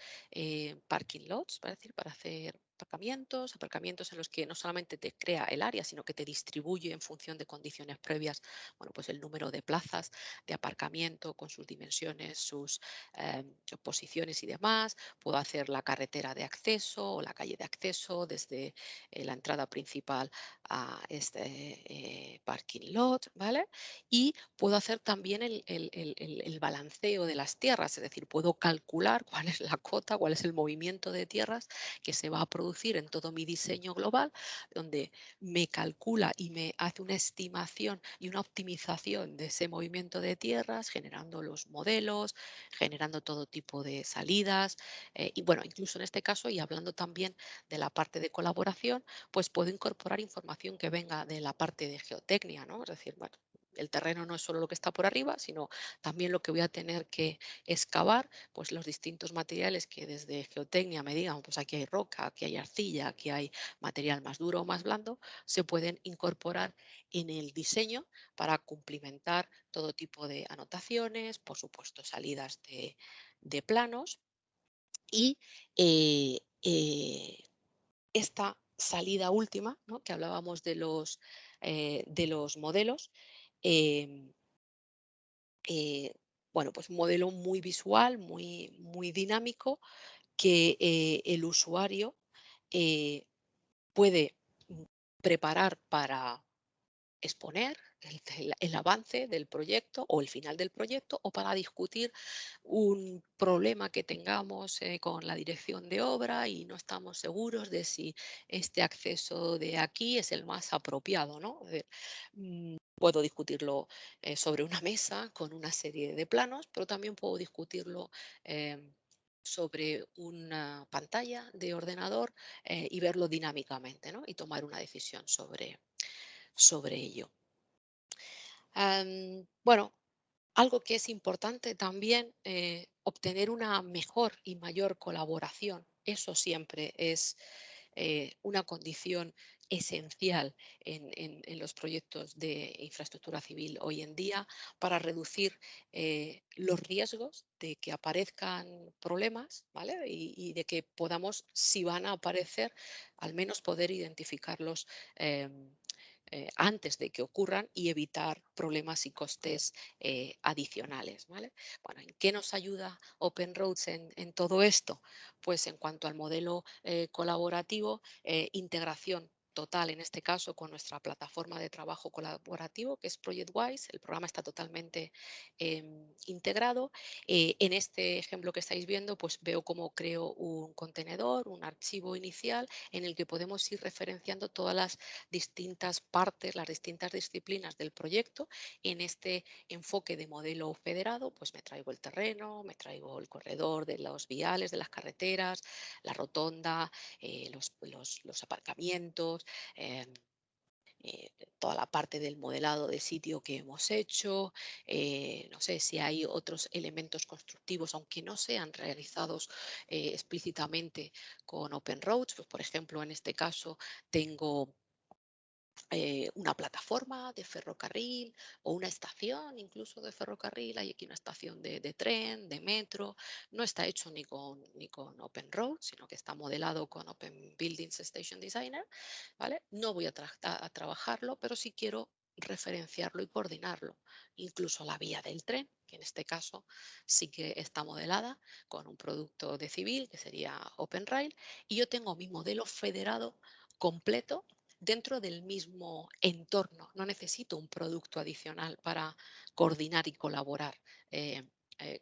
parking lots, para hacer aparcamientos en los que no solamente te crea el área, sino que te distribuye en función de condiciones previas, bueno, pues el número de plazas de aparcamiento con sus dimensiones, sus posiciones y demás. Puedo hacer la carretera de acceso o la calle de acceso desde la entrada principal a este parking lot, ¿vale? Y puedo hacer también el balanceo de las tierras, es decir, puedo calcular cuál es la cota, cuál es el movimiento de tierras que se va a producir en todo mi diseño global, donde me calcula y me hace una estimación y una optimización de ese movimiento de tierras, generando los modelos, generando todo tipo de salidas. Y bueno, incluso en este caso, y hablando también de la parte de colaboración, pues puedo incorporar información que venga de la parte de geotecnia, ¿no? Es decir, bueno, el terreno no es solo lo que está por arriba, sino también lo que voy a tener que excavar, pues los distintos materiales que desde geotecnia me digan, pues aquí hay roca, aquí hay arcilla, aquí hay material más duro o más blando, se pueden incorporar en el diseño para cumplimentar todo tipo de anotaciones, por supuesto salidas de planos y esta salida última, ¿no? Que hablábamos de los modelos, em, bueno, pues un modelo muy visual, muy dinámico, que el usuario eh, puede preparar para exponer el avance del proyecto o el final del proyecto o para discutir un problema que tengamos con la dirección de obra y no estamos seguros de si este acceso de aquí es el más apropiado, ¿no? Es decir, puedo discutirlo sobre una mesa con una serie de planos, pero también puedo discutirlo sobre una pantalla de ordenador y verlo dinámicamente, ¿no? Y tomar una decisión sobre ello. Bueno, algo que es importante también, obtener una mejor y mayor colaboración. Eso siempre es una condición esencial en los proyectos de infraestructura civil hoy en día para reducir los riesgos de que aparezcan problemas, ¿vale? Y de que podamos, si van a aparecer, al menos poder identificarlos antes de que ocurran y evitar problemas y costes adicionales, ¿vale? Bueno, ¿en qué nos ayuda Open Roads en todo esto? Pues en cuanto al modelo colaborativo, integración total, en este caso, con nuestra plataforma de trabajo colaborativo, que es ProjectWise. El programa está totalmente integrado. En este ejemplo que estáis viendo, pues veo cómo creo un contenedor, un archivo inicial, en el que podemos ir referenciando todas las distintas partes, las distintas disciplinas del proyecto. En este enfoque de modelo federado, pues me traigo el terreno, me traigo el corredor de los viales, de las carreteras, la rotonda, los aparcamientos, toda la parte del modelado de sitio que hemos hecho, no sé si hay otros elementos constructivos, aunque no sean realizados explícitamente con Open Roads, pues por ejemplo en este caso tengo una plataforma de ferrocarril o una estación incluso de ferrocarril. Hay aquí una estación de tren, de metro. No está hecho ni con Open Road, sino que está modelado con Open Buildings Station Designer. ¿Vale? No voy a trabajarlo, pero sí quiero referenciarlo y coordinarlo. Incluso la vía del tren, que en este caso sí que está modelada con un producto de civil, que sería Open Rail, y yo tengo mi modelo federado completo dentro del mismo entorno. No necesito un producto adicional para coordinar y colaborar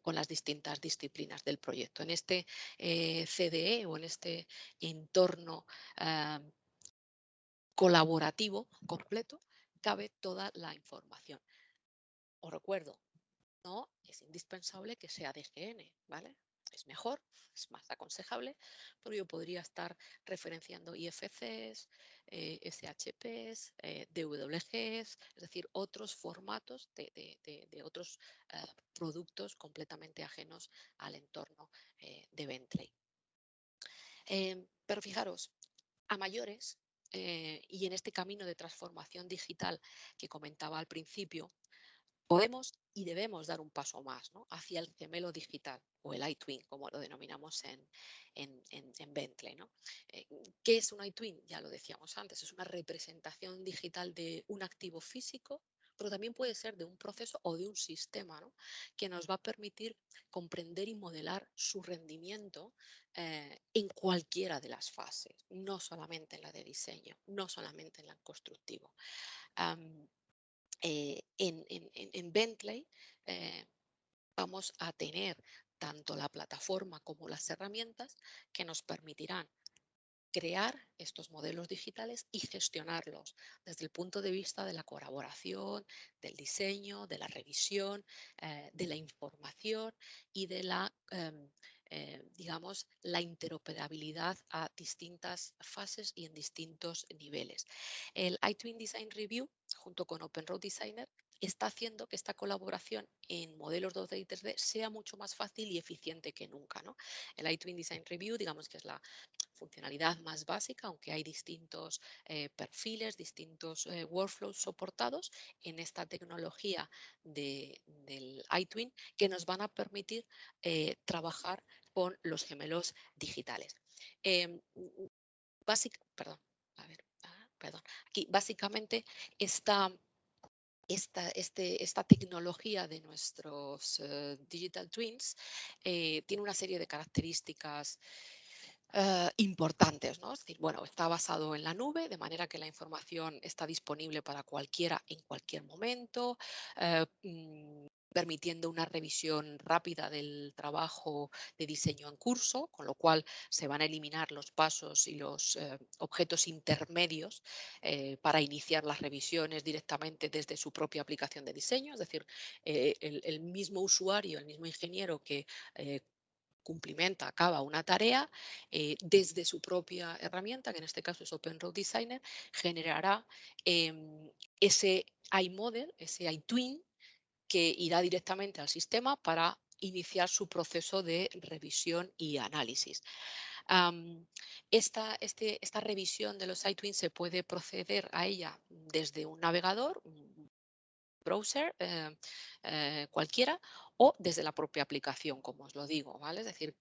con las distintas disciplinas del proyecto. En este CDE o en este entorno eh, colaborativo completo cabe toda la información. Os recuerdo, no es indispensable que sea DGN, ¿vale? Es mejor, es más aconsejable, pero yo podría estar referenciando IFCs, SHPs, DWGs, es decir, otros formatos de otros productos completamente ajenos al entorno de Bentley. Pero fijaros, a mayores, y en este camino de transformación digital que comentaba al principio, podemos y debemos dar un paso más, ¿no?, hacia el gemelo digital o el iTwin, como lo denominamos en Bentley, ¿no? Eh, ¿Qué es un iTwin? Ya lo decíamos antes, es una representación digital de un activo físico, pero también puede ser de un proceso o de un sistema, ¿no?, que nos va a permitir comprender y modelar su rendimiento en cualquiera de las fases, no solamente en la de diseño, no solamente en la constructivo. Am, en Bentley eh, vamos a tener tanto la plataforma como las herramientas que nos permitirán crear estos modelos digitales y gestionarlos desde el punto de vista de la colaboración, del diseño, de la revisión, de la información y de la, digamos, la interoperabilidad a distintas fases y en distintos niveles. El iTwin Design Review, junto con Open Road Designer, está haciendo que esta colaboración en modelos 2D y 3D sea mucho más fácil y eficiente que nunca, ¿no? El iTwin Design Review, digamos que es la funcionalidad más básica, aunque hay distintos perfiles, distintos workflows soportados en esta tecnología del iTwin que nos van a permitir trabajar con los gemelos digitales. Em, perdón, a ver, perdón. Aquí básicamente esta, esta tecnología de nuestros digital twins tiene una serie de características importantes, ¿no? Es decir, bueno, está basado en la nube, de manera que la información está disponible para cualquiera en cualquier momento, permitiendo una revisión rápida del trabajo de diseño en curso, con lo cual se van a eliminar los pasos y los objetos intermedios para iniciar las revisiones directamente desde su propia aplicación de diseño. Es decir, el mismo usuario, el mismo ingeniero que eh, cumplimenta, acaba una tarea, desde su propia herramienta, que en este caso es Open Road Designer, generará ese iModel, ese iTwin, que irá directamente al sistema para iniciar su proceso de revisión y análisis. Am, esta revisión de los iTwins se puede proceder a ella desde un navegador, un browser cualquiera, o desde la propia aplicación, como os lo digo, ¿vale? Es decir,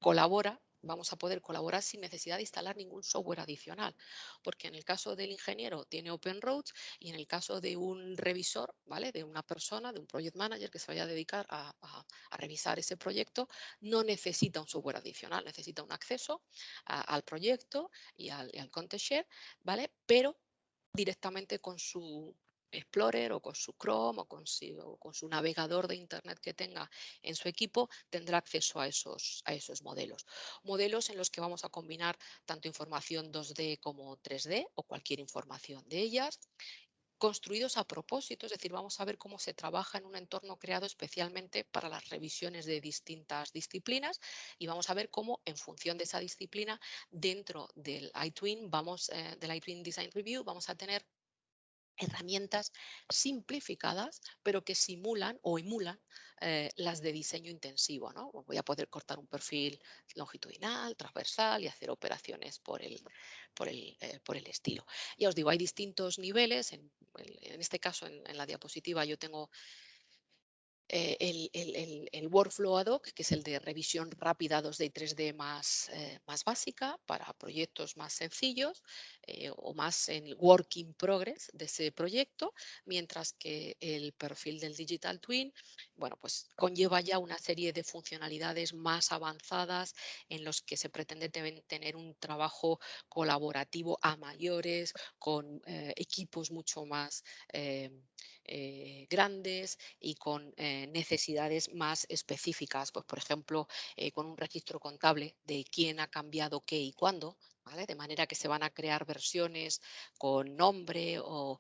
vamos a poder colaborar sin necesidad de instalar ningún software adicional, porque en el caso del ingeniero tiene Open Roads y en el caso de un revisor, ¿vale?, de una persona, de un project manager que se vaya a dedicar a revisar ese proyecto, no necesita un software adicional, necesita un acceso al proyecto y al content share, ¿vale? Pero directamente con su Explorer o con su Chrome o con su navegador de Internet que tenga en su equipo, tendrá acceso a esos modelos. Modelos en los que vamos a combinar tanto información 2D como 3D o cualquier información de ellas, construidos a propósito, es decir, vamos a ver cómo se trabaja en un entorno creado especialmente para las revisiones de distintas disciplinas y vamos a ver cómo en función de esa disciplina dentro del iTwin del iTwin Design Review vamos a tener herramientas simplificadas, pero que simulan o emulan las de diseño intensivo, ¿no? Voy a poder cortar un perfil longitudinal, transversal y hacer operaciones por el estilo. Ya os digo, hay distintos niveles. En este caso, en la diapositiva, yo tengo el workflow ad hoc, que es el de revisión rápida 2D y 3D más básica para proyectos más sencillos o más en work in progress de ese proyecto, mientras que el perfil del Digital Twin, bueno, pues conlleva ya una serie de funcionalidades más avanzadas en los que se pretende tener un trabajo colaborativo a mayores, con equipos mucho más grandes y con necesidades más específicas, pues por ejemplo, con un registro contable de quién ha cambiado qué y cuándo, ¿vale? De manera que se van a crear versiones con nombre o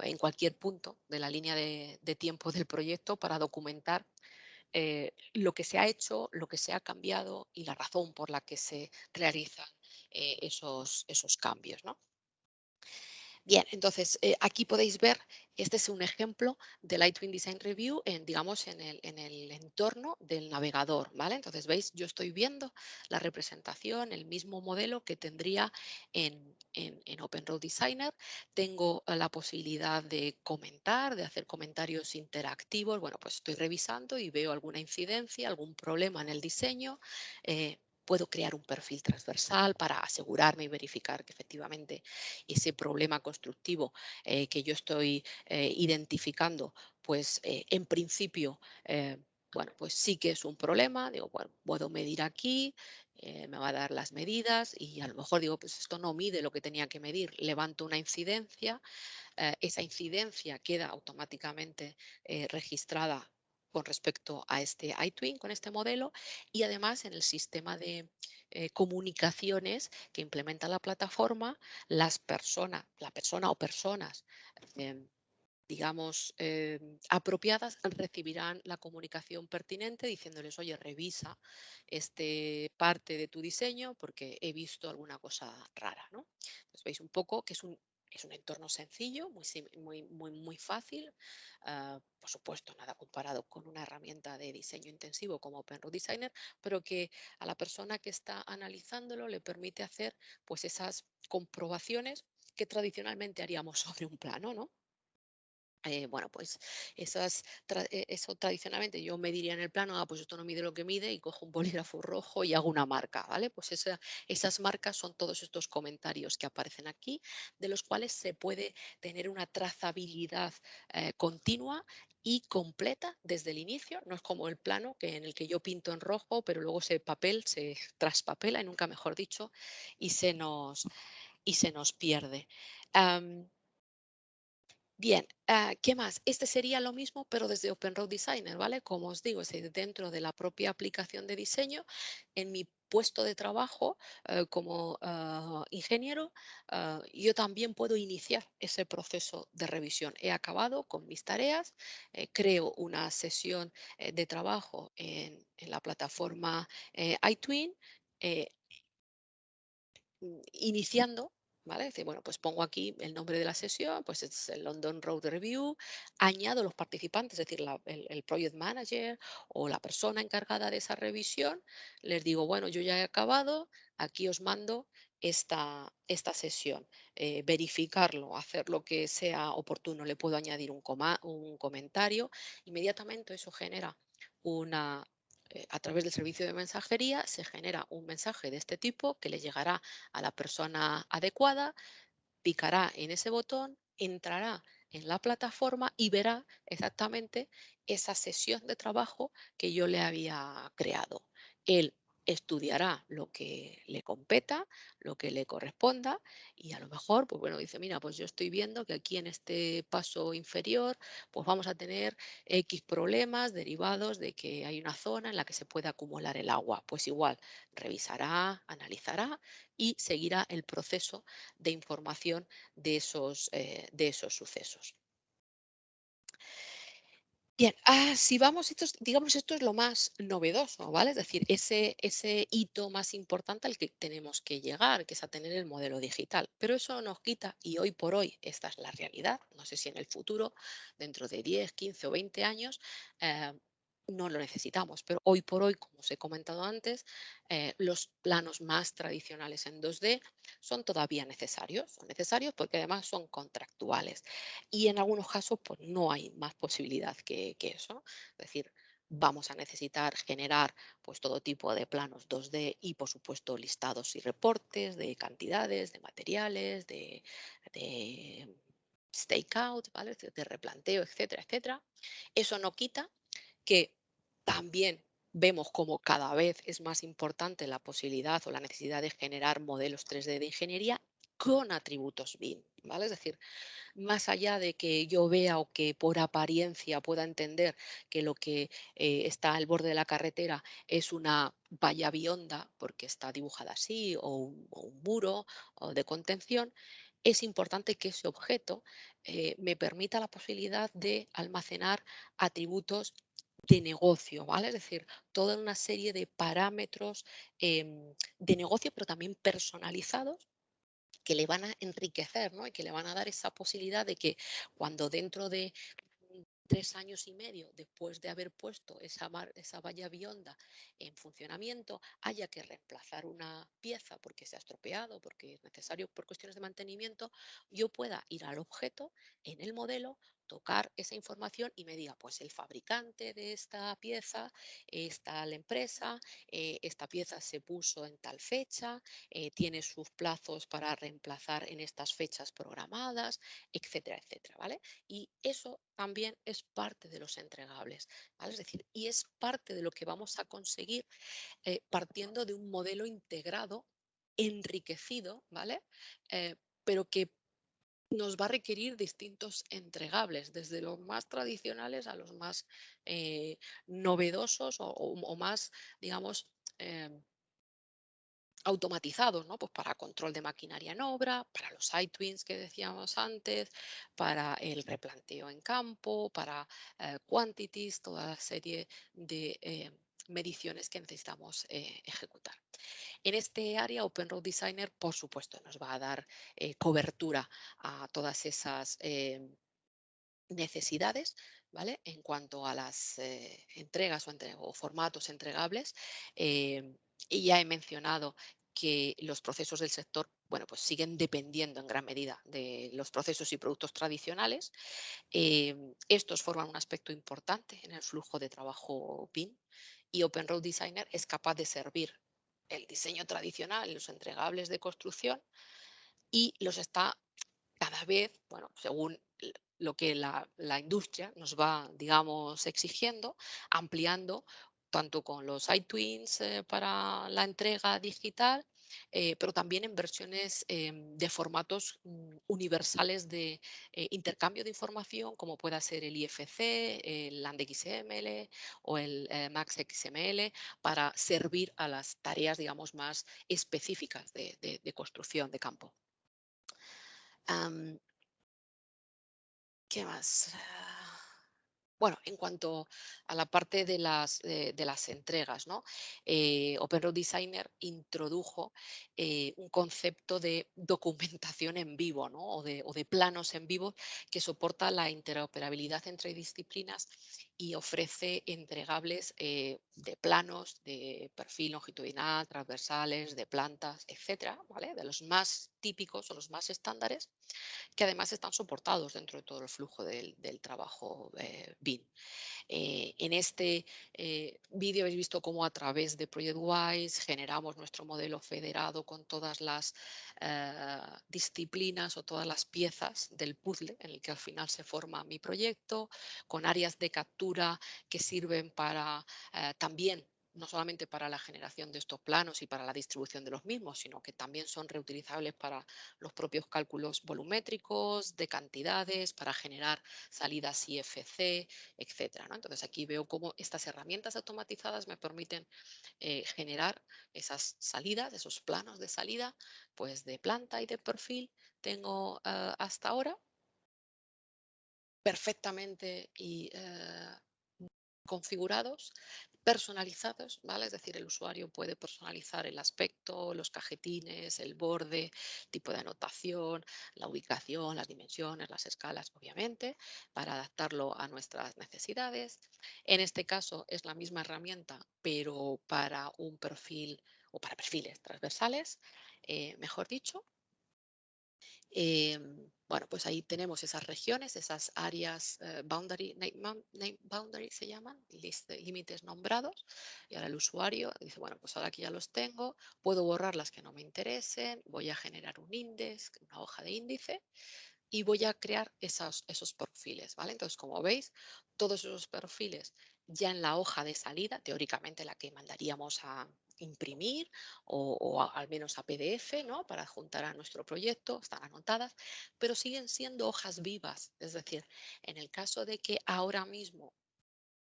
en cualquier punto de la línea de tiempo del proyecto para documentar lo que se ha hecho, lo que se ha cambiado y la razón por la que se realizan esos cambios, ¿no? Bien, entonces aquí podéis ver, este es un ejemplo del iTwin Design Review en, digamos, en el entorno del navegador, ¿vale? Entonces, veis, yo estoy viendo la representación, el mismo modelo que tendría en Open Road Designer. Tengo la posibilidad de comentar, de hacer comentarios interactivos. Bueno, pues estoy revisando y veo alguna incidencia, algún problema en el diseño. Puedo crear un perfil transversal para asegurarme y verificar que efectivamente ese problema constructivo que yo estoy identificando, pues en principio, bueno, pues sí que es un problema. Digo, bueno, puedo medir aquí, me va a dar las medidas y a lo mejor digo, pues esto no mide lo que tenía que medir. Levanto una incidencia, esa incidencia queda automáticamente registrada con respecto a este iTwin, con este modelo, y además en el sistema de comunicaciones que implementa la plataforma, la persona o personas em, digamos, apropiadas recibirán la comunicación pertinente diciéndoles, oye, revisa este parte de tu diseño porque he visto alguna cosa rara, ¿no? Entonces veis un poco que es un entorno sencillo, muy fácil. Por supuesto, nada comparado con una herramienta de diseño intensivo como OpenRoad Designer, pero que a la persona que está analizándolo le permite hacer pues esas comprobaciones que tradicionalmente haríamos sobre un plano, ¿no? Bueno, pues eso tradicionalmente yo mediría en el plano, pues esto no mide lo que mide y cojo un bolígrafo rojo y hago una marca, ¿vale? Pues esas marcas son todos estos comentarios que aparecen aquí, de los cuales se puede tener una trazabilidad continua y completa desde el inicio. No es como el plano en el que yo pinto en rojo, pero luego ese papel se traspapela, y nunca mejor dicho, y se nos pierde. Bien, ¿qué más? Este sería lo mismo, pero desde Open Road Designer, ¿vale? Como os digo, es dentro de la propia aplicación de diseño. En mi puesto de trabajo como ingeniero, yo también puedo iniciar ese proceso de revisión. He acabado con mis tareas, creo una sesión de trabajo en la plataforma iTwin. eh, Iniciando, ¿vale? Dice, bueno, pues pongo aquí el nombre de la sesión, pues es el London Road Review, añado los participantes, es decir, el project manager o la persona encargada de esa revisión, les digo, bueno, yo ya he acabado, aquí os mando esta sesión. Verificarlo, hacer lo que sea oportuno, le puedo añadir un comentario, inmediatamente eso genera una a través del servicio de mensajería se genera un mensaje de este tipo que le llegará a la persona adecuada, picará en ese botón, entrará en la plataforma y verá exactamente esa sesión de trabajo que yo le había creado. Él estudiará lo que le competa, lo que le corresponda y a lo mejor, pues bueno, dice, mira, pues yo estoy viendo que aquí en este paso inferior, pues vamos a tener X problemas derivados de que hay una zona en la que se puede acumular el agua. Pues igual, revisará, analizará y seguirá el proceso de información de esos sucesos. Bien, si vamos, digamos, esto es lo más novedoso, ¿vale? Es decir, ese hito más importante al que tenemos que llegar, que es a tener el modelo digital. Pero eso nos quita, y hoy por hoy esta es la realidad, no sé si en el futuro, dentro de 10, 15 o 20 años, eh, no lo necesitamos. Pero hoy por hoy, como os he comentado antes, los planos más tradicionales en 2D son todavía necesarios. Son necesarios porque además son contractuales y en algunos casos pues no hay más posibilidad que eso. Es decir, vamos a necesitar generar pues todo tipo de planos 2D y por supuesto listados y reportes de cantidades, de materiales, de stakeout, ¿vale? Es decir, de replanteo, etcétera, etcétera. Eso no quita que también vemos como cada vez es más importante la posibilidad o la necesidad de generar modelos 3D de ingeniería con atributos BIM, ¿vale? Es decir, más allá de que yo vea o que por apariencia pueda entender que lo que está al borde de la carretera es una valla bionda porque está dibujada así o un muro o de contención, es importante que ese objeto me permita la posibilidad de almacenar atributos de negocio, ¿vale? Es decir, toda una serie de parámetros de negocio, pero también personalizados que le van a enriquecer, ¿no? Y que le van a dar esa posibilidad de que cuando dentro de 3 años y medio después de haber puesto esa valla bionda en funcionamiento, haya que reemplazar una pieza porque se ha estropeado, porque es necesario por cuestiones de mantenimiento, yo pueda ir al objeto en el modelo, tocar esa información y me diga, pues el fabricante de esta pieza está la empresa, esta pieza se puso en tal fecha, tiene sus plazos para reemplazar en estas fechas programadas, etcétera, etcétera, ¿vale? Y eso también es parte de los entregables, ¿vale? Es decir, y es parte de lo que vamos a conseguir partiendo de un modelo integrado, enriquecido, ¿vale? Pero que nos va a requerir distintos entregables, desde los más tradicionales a los más novedosos o más, digamos, eh, automatizados, ¿no? Pues para control de maquinaria en obra, para los iTwins que decíamos antes, para el replanteo en campo, para quantities, toda la serie de mediciones que necesitamos ejecutar. En este área, Open Road Designer, por supuesto, nos va a dar cobertura a todas esas necesidades, ¿vale? En cuanto a las entregas o formatos entregables. Y ya he mencionado que los procesos del sector, bueno, pues siguen dependiendo en gran medida de los procesos y productos tradicionales. Estos forman un aspecto importante en el flujo de trabajo BIM y Open Road Designer es capaz de servir el diseño tradicional, los entregables de construcción y los está cada vez, bueno, según lo que la industria nos va, digamos, exigiendo, ampliando tanto con los iTwins para la entrega digital, pero también en versiones de formatos universales de intercambio de información, como pueda ser el IFC, el LandXML o el MaxXML, para servir a las tareas, digamos, más específicas de construcción de campo. Am, ¿Qué más? Bueno, en cuanto a la parte de las entregas, ¿no? Open Road Designer introdujo un concepto de documentación en vivo, ¿no? O de planos en vivo que soporta la interoperabilidad entre disciplinas y ofrece entregables de planos, de perfil longitudinal, transversales, de plantas, etcétera, ¿vale? De los más típicos o los más estándares que además están soportados dentro de todo el flujo del trabajo BIM. En este vídeo habéis visto cómo a través de ProjectWise generamos nuestro modelo federado con todas las disciplinas o todas las piezas del puzzle en el que al final se forma mi proyecto, con áreas de captura que sirven para también no solamente para la generación de estos planos y para la distribución de los mismos, sino que también son reutilizables para los propios cálculos volumétricos, de cantidades, para generar salidas IFC, etcétera, ¿no? Entonces aquí veo cómo estas herramientas automatizadas me permiten generar esas salidas, esos planos de salida, pues de planta y de perfil tengo hasta ahora perfectamente y configurados, personalizados, ¿vale? Es decir, el usuario puede personalizar el aspecto, los cajetines, el borde, tipo de anotación, la ubicación, las dimensiones, las escalas, obviamente, para adaptarlo a nuestras necesidades. En este caso es la misma herramienta, pero para un perfil o para perfiles transversales, mejor dicho. Bueno, pues ahí tenemos esas regiones, esas áreas boundary, name boundary se llaman, límites nombrados. Y ahora el usuario dice, bueno, pues ahora que ya los tengo, puedo borrar las que no me interesen, voy a generar un índice, una hoja de índice y voy a crear esos perfiles, ¿vale? Entonces, como veis, todos esos perfiles ya en la hoja de salida, teóricamente la que mandaríamos a imprimir al menos a PDF, ¿no? Para adjuntar a nuestro proyecto, están anotadas, pero siguen siendo hojas vivas. Es decir, en el caso de que ahora mismo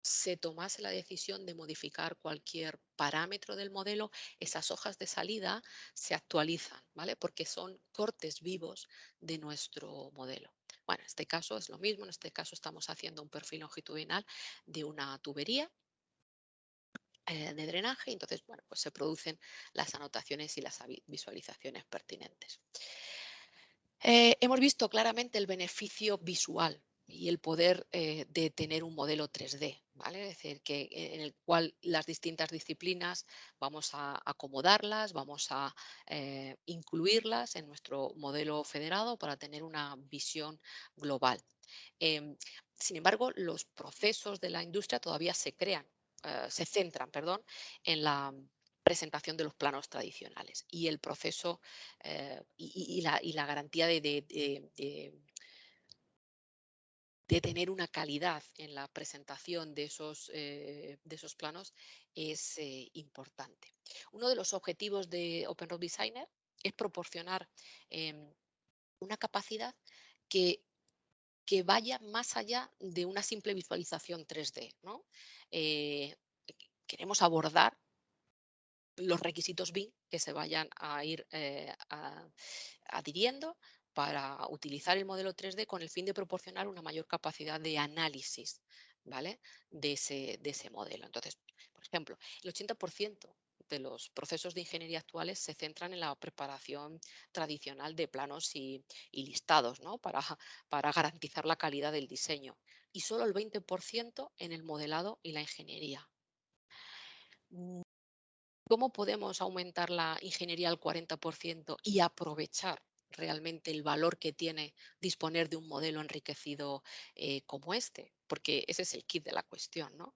se tomase la decisión de modificar cualquier parámetro del modelo, esas hojas de salida se actualizan, ¿vale? Porque son cortes vivos de nuestro modelo. Bueno, en este caso es lo mismo, en este caso estamos haciendo un perfil longitudinal de una tubería de drenaje, y entonces, bueno, pues se producen las anotaciones y las visualizaciones pertinentes. Hemos visto claramente el beneficio visual y el poder de tener un modelo 3D, ¿vale? Es decir, en el cual las distintas disciplinas vamos a acomodarlas, vamos a incluirlas en nuestro modelo federado para tener una visión global. Em, Sin embargo, los procesos de la industria todavía se centran, perdón, en la presentación de los planos tradicionales y el proceso y la garantía de tener una calidad en la presentación de esos planos es importante. Uno de los objetivos de Open Road Designer es proporcionar em, una capacidad que vaya más allá de una simple visualización 3D, ¿no? Eh, Queremos abordar los requisitos BIM que se vayan a ir adhiriendo para utilizar el modelo 3D con el fin de proporcionar una mayor capacidad de análisis, ¿vale? de ese modelo. Entonces, por ejemplo, el 80% de los procesos de ingeniería actuales se centran en la preparación tradicional de planos y listados, ¿no? Para garantizar la calidad del diseño, y solo el 20% en el modelado y la ingeniería. ¿Cómo podemos aumentar la ingeniería al 40% y aprovechar realmente el valor que tiene disponer de un modelo enriquecido como este? Porque ese es el kit de la cuestión, ¿no?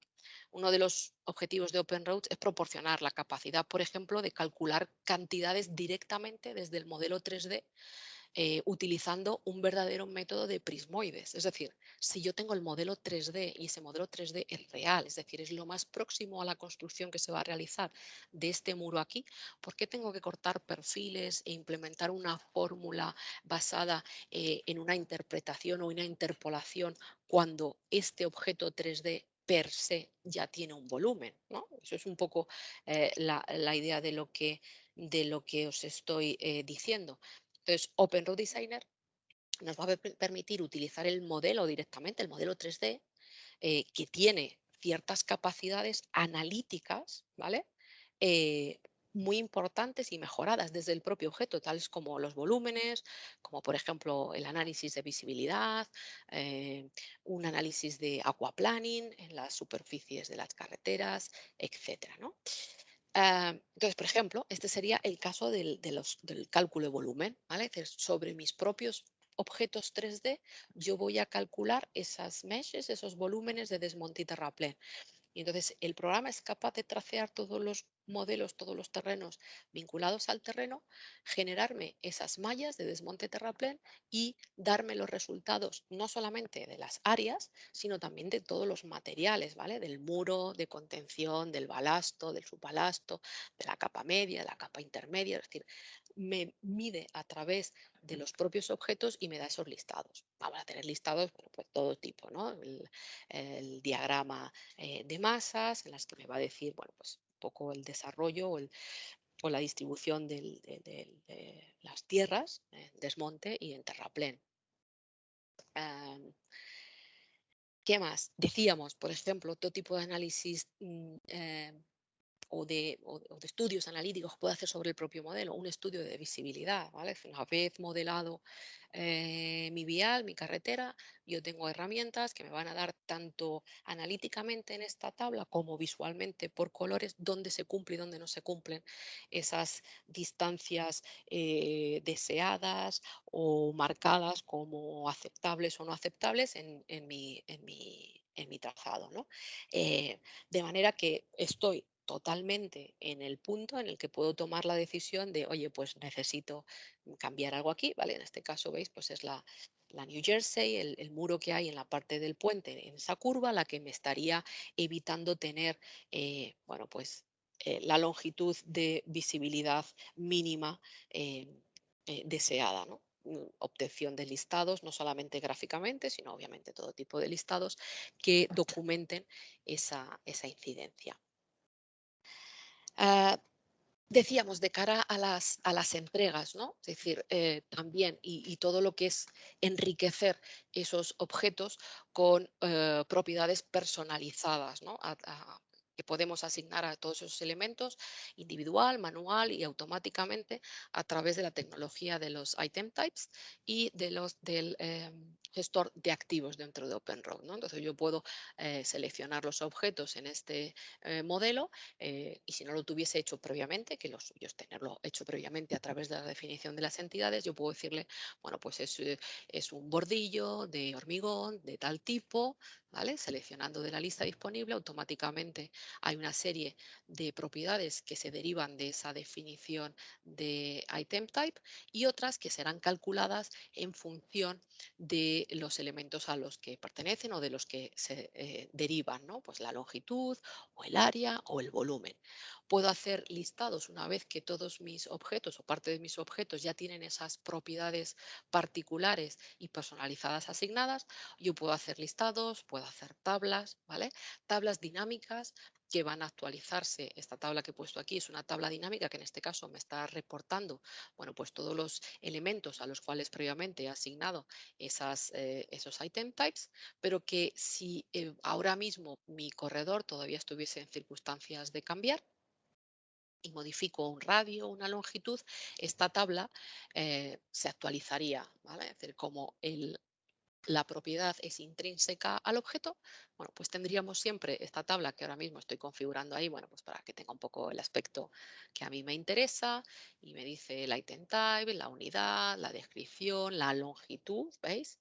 Uno de los objetivos de Open Roads es proporcionar la capacidad, por ejemplo, de calcular cantidades directamente desde el modelo 3D, utilizando un verdadero método de prismoides. Es decir, si yo tengo el modelo 3D y ese modelo 3D es real, es decir, es lo más próximo a la construcción que se va a realizar de este muro aquí, ¿por qué tengo que cortar perfiles e implementar una fórmula basada en una interpretación o una interpolación cuando este objeto 3D per se ya tiene un volumen, ¿no? Eso es un poco la idea de lo que os estoy diciendo. Entonces, Open Road Designer nos va a permitir utilizar el modelo directamente, el modelo 3D, que tiene ciertas capacidades analíticas, ¿vale? Eh, Muy importantes y mejoradas desde el propio objeto, tales como los volúmenes, como por ejemplo el análisis de visibilidad, eh, un análisis de aquaplaning en las superficies de las carreteras, etcétera, ¿no? Entonces, por ejemplo, este sería el caso del cálculo de volumen, ¿vale? Es decir, sobre mis propios objetos 3D, yo voy a calcular esas meshes, esos volúmenes de desmonte y terraplén. Y entonces el programa es capaz de tracear todos los modelos, todos los terrenos vinculados al terreno, generarme esas mallas de desmonte terraplén y darme los resultados no solamente de las áreas, sino también de todos los materiales, ¿vale? Del muro, de contención, del balasto, del subbalasto, de la capa media, de la capa intermedia. Es decir, me mide a través de los propios objetos y me da esos listados. Vamos a tener listados, bueno, pues todo tipo, ¿no? El diagrama de masas, en las que me va a decir, bueno, pues un poco el desarrollo o la distribución de las tierras en desmonte y en terraplén. Am, ¿Qué más? Decíamos, por ejemplo, otro tipo de análisis o de estudios analíticos que puedo hacer sobre el propio modelo, un estudio de visibilidad, ¿vale? Una vez modelado mi vial, mi carretera, yo tengo herramientas que me van a dar tanto analíticamente en esta tabla como visualmente por colores dónde se cumple y dónde no se cumplen esas distancias deseadas o marcadas como aceptables o no aceptables en mi trazado, ¿no? De manera que estoy totalmente en el punto en el que puedo tomar la decisión de, oye, pues necesito cambiar algo aquí, ¿vale? En este caso, veis, pues es la New Jersey, el muro que hay en la parte del puente, en esa curva, la que me estaría evitando tener, bueno, pues la longitud de visibilidad mínima deseada, ¿no? Obtención de listados, no solamente gráficamente, sino obviamente todo tipo de listados que documenten esa incidencia. Ah, Decíamos, de cara a las entregas, ¿no? Es decir, también, y todo lo que es enriquecer esos objetos con propiedades personalizadas, ¿no? que podemos asignar a todos esos elementos individual, manual y automáticamente a través de la tecnología de los item types y del gestor de activos dentro de OpenRoad, ¿no? Entonces yo puedo seleccionar los objetos en este modelo y si no lo tuviese hecho previamente, que lo suyo es tenerlo hecho previamente a través de la definición de las entidades, yo puedo decirle, bueno, pues es un bordillo de hormigón de tal tipo, ¿vale? Seleccionando de la lista disponible, automáticamente hay una serie de propiedades que se derivan de esa definición de item type y otras que serán calculadas en función de los elementos a los que pertenecen o de los que se derivan, ¿no? Pues la longitud o el área o el volumen. Puedo hacer listados una vez que todos mis objetos o parte de mis objetos ya tienen esas propiedades particulares y personalizadas asignadas. Yo puedo hacer listados, puedo hacer tablas, ¿vale? Tablas dinámicas que van a actualizarse. Esta tabla que he puesto aquí es una tabla dinámica que en este caso me está reportando, bueno, pues todos los elementos a los cuales previamente he asignado esos item types, pero que si ahora mismo mi corredor todavía estuviese en circunstancias de cambiar y modifico un radio o una longitud, esta tabla se actualizaría, ¿vale? Es decir, como la propiedad es intrínseca al objeto, bueno, pues tendríamos siempre esta tabla que ahora mismo estoy configurando ahí, bueno, pues para que tenga un poco el aspecto que a mí me interesa y me dice el item type, la unidad, la descripción, la longitud, ¿veis?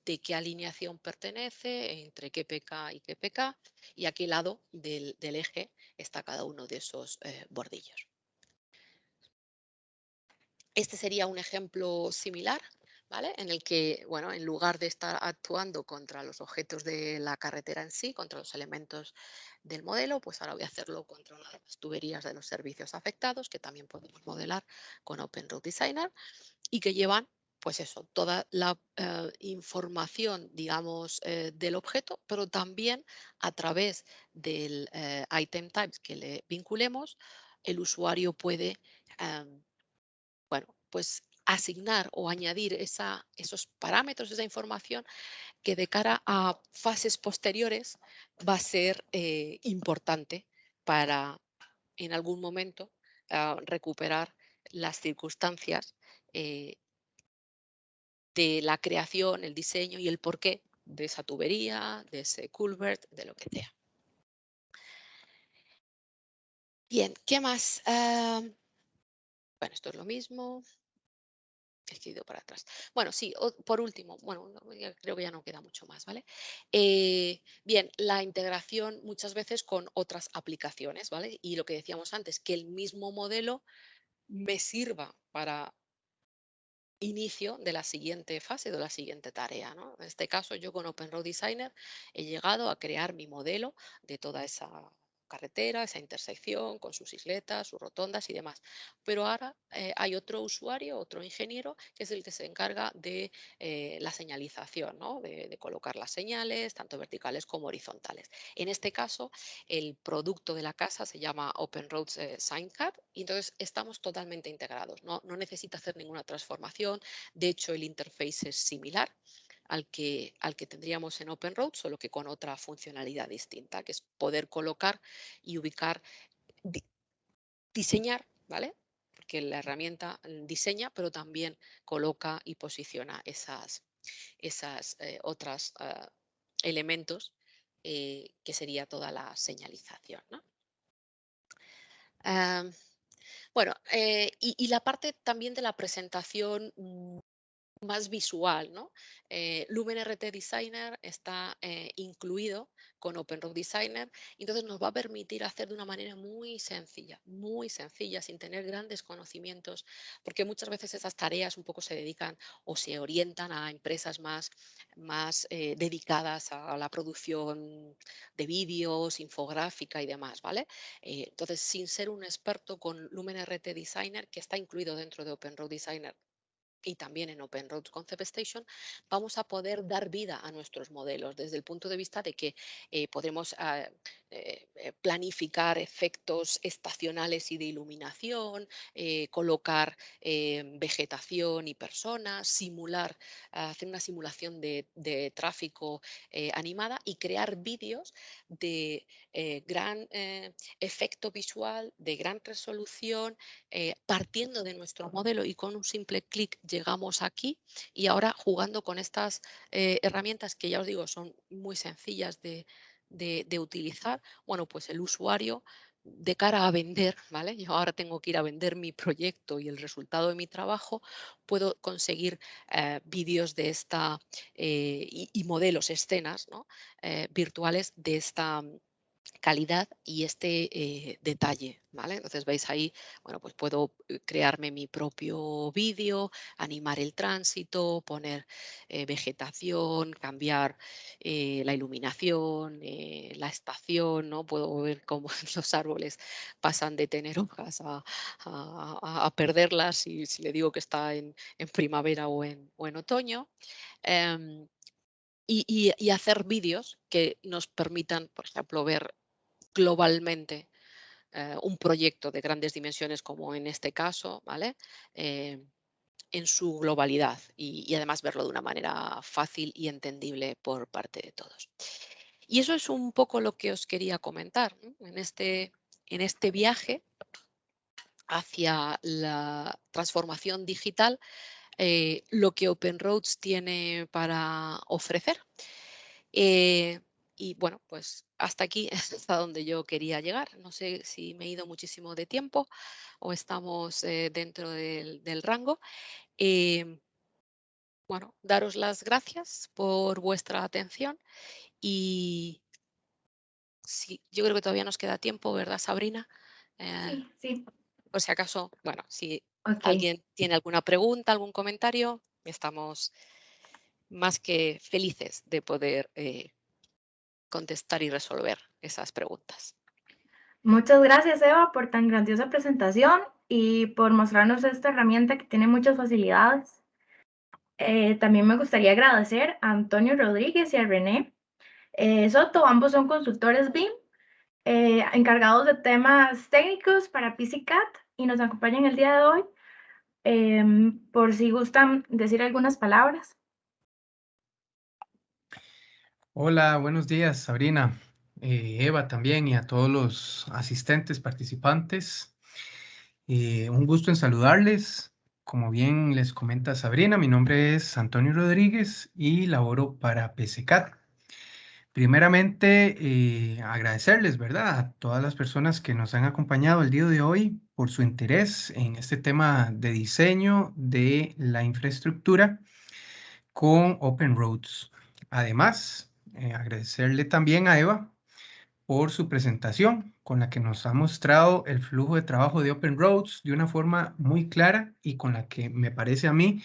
De qué alineación pertenece, entre qué PK y qué PK, y a qué lado del eje está cada uno de esos bordillos. Este sería un ejemplo similar, ¿vale? En el que, bueno, en lugar de estar actuando contra los objetos de la carretera en sí, contra los elementos del modelo, pues ahora voy a hacerlo contra las tuberías de los servicios afectados, que también podemos modelar con OpenRoad Designer y que llevan, pues eso, toda la información, digamos, del objeto, pero también a través del item types que le vinculemos, el usuario puede bueno, pues asignar o añadir esos parámetros, esa información que de cara a fases posteriores va a ser importante para en algún momento recuperar las circunstancias eh, de la creación, el diseño y el porqué de esa tubería, de ese culvert, de lo que sea. Bien, ¿qué más? Bueno, esto es lo mismo. Es que he ido para atrás. Bueno, sí, por último, bueno, creo que ya no queda mucho más, ¿vale? Bien, la integración muchas veces con otras aplicaciones, ¿vale? Y lo que decíamos antes, que el mismo modelo me sirva para inicio de la siguiente fase, de la siguiente tarea, ¿no? En este caso, yo con OpenRoad Designer he llegado a crear mi modelo de toda esa carretera, esa intersección, con sus isletas, sus rotondas y demás. Pero ahora hay otro usuario, otro ingeniero, que es el que se encarga de la señalización, ¿no? De colocar las señales, tanto verticales como horizontales. En este caso, el producto de la casa se llama OpenRoads SignCAD y entonces estamos totalmente integrados. No necesita hacer ninguna transformación. De hecho, el interface es similar al que tendríamos en OpenRoad, solo que con otra funcionalidad distinta, que es poder colocar y ubicar, di- diseñar, ¿vale? Porque la herramienta diseña, pero también coloca y posiciona esas otras elementos que sería toda la señalización, ¿no? Am, bueno, y la parte también de la presentación más visual, ¿no? Lumen RT Designer está incluido con OpenRoad Designer y entonces nos va a permitir hacer de una manera muy sencilla, sin tener grandes conocimientos, porque muchas veces esas tareas un poco se dedican o se orientan a empresas más dedicadas a la producción de vídeos, infográfica y demás, ¿vale? Entonces, sin ser un experto con Lumen RT Designer, que está incluido dentro de OpenRoad Designer, y también en Open Roads Concept Station, vamos a poder dar vida a nuestros modelos desde el punto de vista de que podremos planificar efectos estacionales y de iluminación, colocar vegetación y personas, simular, hacer una simulación de tráfico animada y crear vídeos de gran efecto visual, de gran resolución, partiendo de nuestro modelo y con un simple clic llegamos aquí. Y ahora jugando con estas herramientas que ya os digo son muy sencillas de utilizar, bueno, pues el usuario de cara a vender, ¿vale? Yo ahora tengo que ir a vender mi proyecto y el resultado de mi trabajo, puedo conseguir vídeos de esta y modelos, escenas, ¿no? Virtuales de esta calidad y este detalle, ¿vale? Entonces veis ahí, bueno, pues puedo crearme mi propio vídeo, animar el tránsito, poner vegetación, cambiar la iluminación, la estación, ¿no? Puedo ver cómo los árboles pasan de tener hojas a perderlas si le digo que está en primavera o en otoño. Em, y hacer vídeos que nos permitan, por ejemplo, ver globalmente un proyecto de grandes dimensiones como en este caso, ¿vale? En su globalidad y además verlo de una manera fácil y entendible por parte de todos. Y eso es un poco lo que os quería comentar, ¿no? En este viaje hacia la transformación digital, lo que Open Roads tiene para ofrecer. Eh, y bueno, pues hasta aquí es hasta donde yo quería llegar. No sé si me he ido muchísimo de tiempo o estamos dentro del rango. Em, bueno, daros las gracias por vuestra atención y sí, yo creo que todavía nos queda tiempo, ¿verdad, Sabrina? Eh, Sí, sí, por si acaso, bueno, si ok. alguien tiene alguna pregunta, algún comentario, estamos más que felices de poder contestar y resolver esas preguntas. Muchas gracias, Eva, por tan grandiosa presentación y por mostrarnos esta herramienta que tiene muchas facilidades. También me gustaría agradecer a Antonio Rodríguez y a René Soto, ambos son consultores BIM, encargados de temas técnicos para PCCAT y nos acompañan el día de hoy. Por si gustan decir algunas palabras. Hola, buenos días, Sabrina, Eva también y a todos los asistentes, participantes. Un gusto en saludarles. Como bien les comenta Sabrina, mi nombre es Antonio Rodríguez y laboro para PCCAT. Primeramente, agradecerles, ¿verdad?, a todas las personas que nos han acompañado el día de hoy por su interés en este tema de diseño de la infraestructura con Open Roads. Además, agradecerle también a Eva por su presentación, con la que nos ha mostrado el flujo de trabajo de Open Roads de una forma muy clara y con la que me parece a mí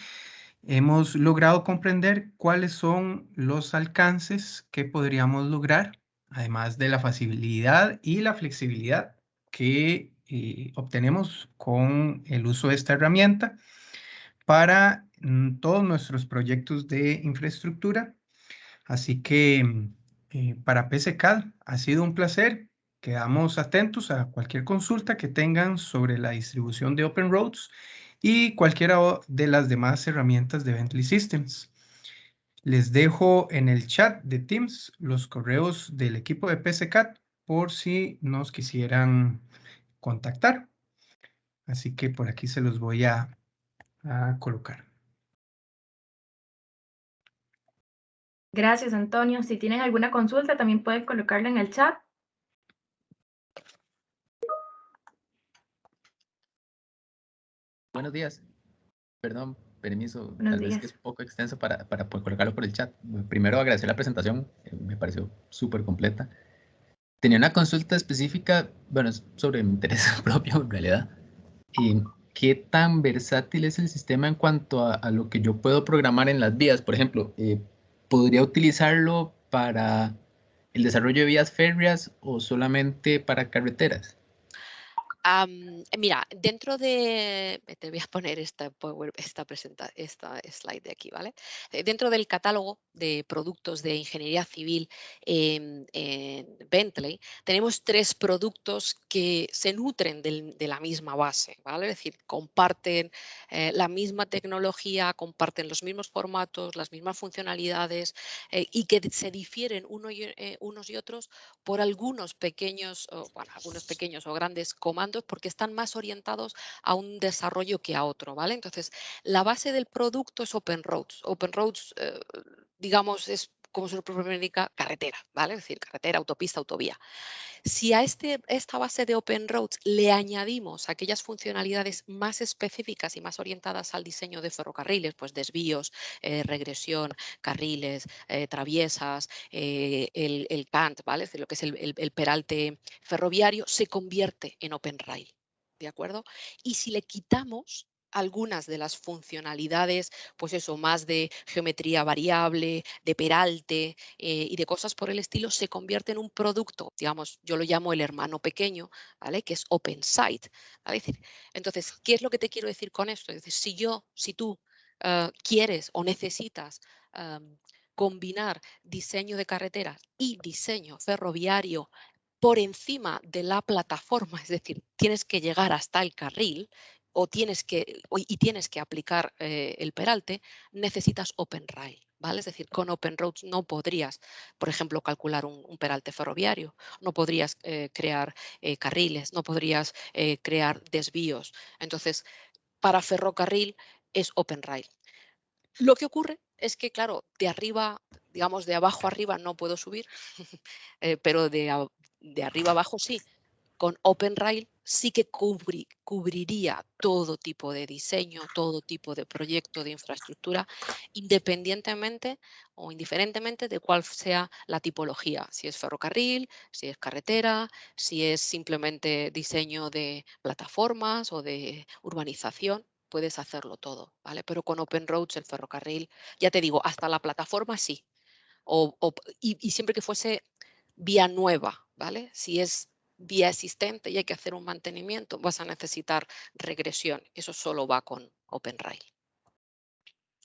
hemos logrado comprender cuáles son los alcances que podríamos lograr, además de la facilidad y la flexibilidad que obtenemos con el uso de esta herramienta para todos nuestros proyectos de infraestructura. Así que para PCCAD ha sido un placer. Quedamos atentos a cualquier consulta que tengan sobre la distribución de Open Roads y cualquiera de las demás herramientas de Bentley Systems. Les dejo en el chat de Teams los correos del equipo de PCCAD por si nos quisieran contactar. Así que por aquí se los voy a colocar. Gracias, Antonio. Si tienen alguna consulta, también pueden colocarla en el chat. Buenos días. Perdón, permiso, Buenos tal vez que es días. poco extenso para colocarlo por el chat. Primero agradecer la presentación, me pareció súper completa. Tenía una consulta específica, bueno, es sobre mi interés propio en realidad. Y ¿qué tan versátil es el sistema en cuanto a lo que yo puedo programar en las vías? Por ejemplo, ¿podría utilizarlo para el desarrollo de vías férreas o solamente para carreteras? Mira, dentro de, te voy a poner esta slide de aquí, ¿vale? Dentro del catálogo de productos de ingeniería civil en Bentley, tenemos 3 productos que se nutren de la misma base, ¿vale? Es decir, comparten la misma tecnología, comparten los mismos formatos, las mismas funcionalidades y que se difieren unos y otros por algunos pequeños, algunos pequeños o grandes comandos porque están más orientados a un desarrollo que a otro, ¿vale? Entonces, la base del producto es Open Roads. Open Roads, digamos, es como su propio nombre indica, carretera, ¿vale? Es decir, carretera, autopista, autovía. Si a esta base de Open Roads le añadimos aquellas funcionalidades más específicas y más orientadas al diseño de ferrocarriles, pues desvíos, regresión, carriles, traviesas, el CANT, ¿vale? Es decir, lo que es el peralte ferroviario, se convierte en Open Rail, ¿de acuerdo? Y si le quitamos algunas de las funcionalidades, pues eso, más de geometría variable, de peralte y de cosas por el estilo, se convierte en un producto, digamos, yo lo llamo el hermano pequeño, ¿vale? Que es Open Site, ¿vale? Entonces, ¿qué es lo que te quiero decir con esto? Es decir, si tú quieres o necesitas combinar diseño de carreteras y diseño ferroviario por encima de la plataforma, es decir, tienes que llegar hasta el carril y tienes que aplicar el peralte, necesitas Open Rail, ¿vale? Es decir, con Open Roads no podrías, por ejemplo, calcular un peralte ferroviario, no podrías crear carriles, no podrías crear desvíos. Entonces, para ferrocarril es Open Rail. Lo que ocurre es que, claro, de arriba, digamos, de abajo arriba no puedo subir, pero de arriba abajo sí. Con Open Rail sí que cubriría todo tipo de diseño, todo tipo de proyecto de infraestructura, independientemente o indiferentemente de cuál sea la tipología, si es ferrocarril, si es carretera, si es simplemente diseño de plataformas o de urbanización. Puedes hacerlo todo, ¿vale? Pero con Open Roads, el ferrocarril, ya te digo, hasta la plataforma sí. Y siempre que fuese vía nueva, ¿vale? Si es vía existente y hay que hacer un mantenimiento, vas a necesitar regresión. Eso solo va con Open Rail.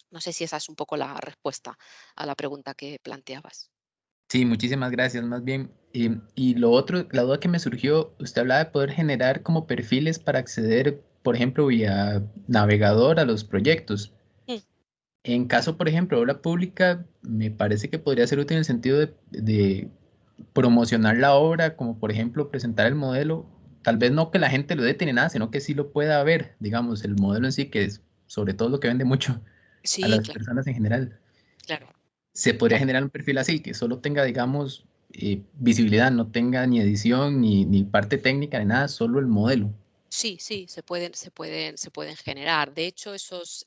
No sé si esa es un poco la respuesta a la pregunta que planteabas. Sí, muchísimas gracias, más bien. Y lo otro, la duda que me surgió, usted hablaba de poder generar como perfiles para acceder, por ejemplo, vía navegador a los proyectos. Mm. En caso, por ejemplo, de obra pública, me parece que podría ser útil en el sentido de promocionar la obra, como por ejemplo presentar el modelo, tal vez no que la gente lo dé ni nada, sino que sí lo pueda ver, digamos, el modelo en sí, que es sobre todo lo que vende mucho a Sí, las claro, personas en general. claro. Se podría Claro. generar un perfil así, que solo tenga, digamos, visibilidad, no tenga ni edición, ni parte técnica, ni nada, solo el modelo. Sí, sí, se pueden generar. De hecho, esos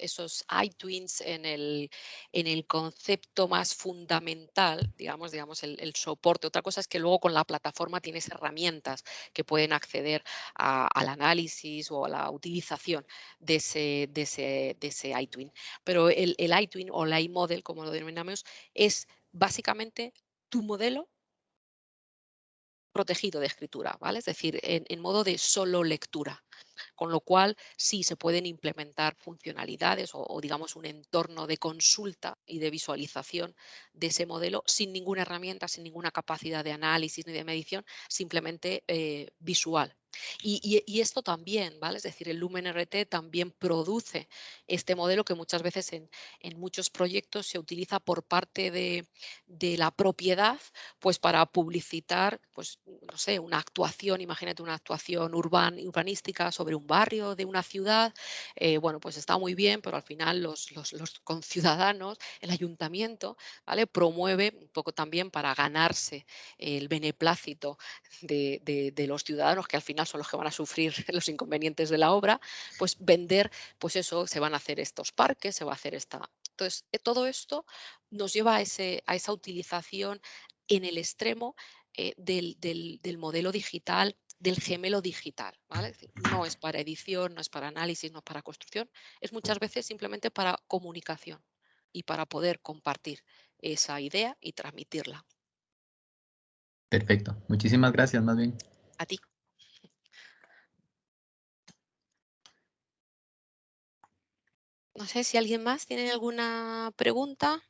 iTwins en el concepto más fundamental, digamos el soporte. Otra cosa es que luego con la plataforma tienes herramientas que pueden acceder al análisis o a la utilización de ese iTwin. Pero el iTwin o la iModel, como lo denominamos, es básicamente tu modelo protegido de escritura, ¿vale? Es decir, en modo de solo lectura. Con lo cual, sí se pueden implementar funcionalidades o, digamos, un entorno de consulta y de visualización de ese modelo sin ninguna herramienta, sin ninguna capacidad de análisis ni de medición, simplemente visual. Y esto también, ¿vale? Es decir, el Lumen RT también produce este modelo que muchas veces en muchos proyectos se utiliza por parte de la propiedad, pues para publicitar, pues no sé, una actuación, imagínate una actuación urbanística sobre un barrio de una ciudad, bueno, pues está muy bien, pero al final los conciudadanos, el ayuntamiento, ¿vale? Promueve un poco también para ganarse el beneplácito de los ciudadanos, que al final son los que van a sufrir los inconvenientes de la obra, pues vender, pues eso, se van a hacer estos parques, se va a hacer esta... Entonces, todo esto nos lleva a esa utilización en el extremo del modelo digital, del gemelo digital, ¿vale? Es decir, no es para edición, no es para análisis, no es para construcción, es muchas veces simplemente para comunicación y para poder compartir esa idea y transmitirla. Perfecto. Muchísimas gracias, más bien. A ti. No sé si alguien más tiene alguna pregunta.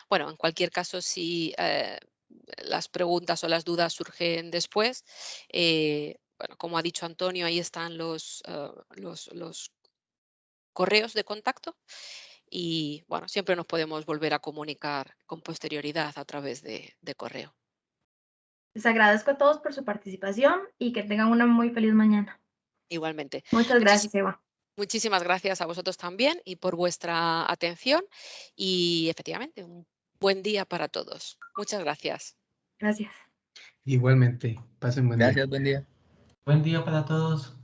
Bueno, en cualquier caso, si las preguntas o las dudas surgen después, bueno, como ha dicho Antonio, ahí están los correos de contacto y bueno, siempre nos podemos volver a comunicar con posterioridad a través de correo. Les agradezco a todos por su participación y que tengan una muy feliz mañana. Igualmente. Muchas Muchis- gracias, Eva. Muchísimas gracias a vosotros también y por vuestra atención y efectivamente un buen día para todos. Muchas gracias. Gracias. Igualmente, pasen buen día. Gracias, buen día. Buen día para todos.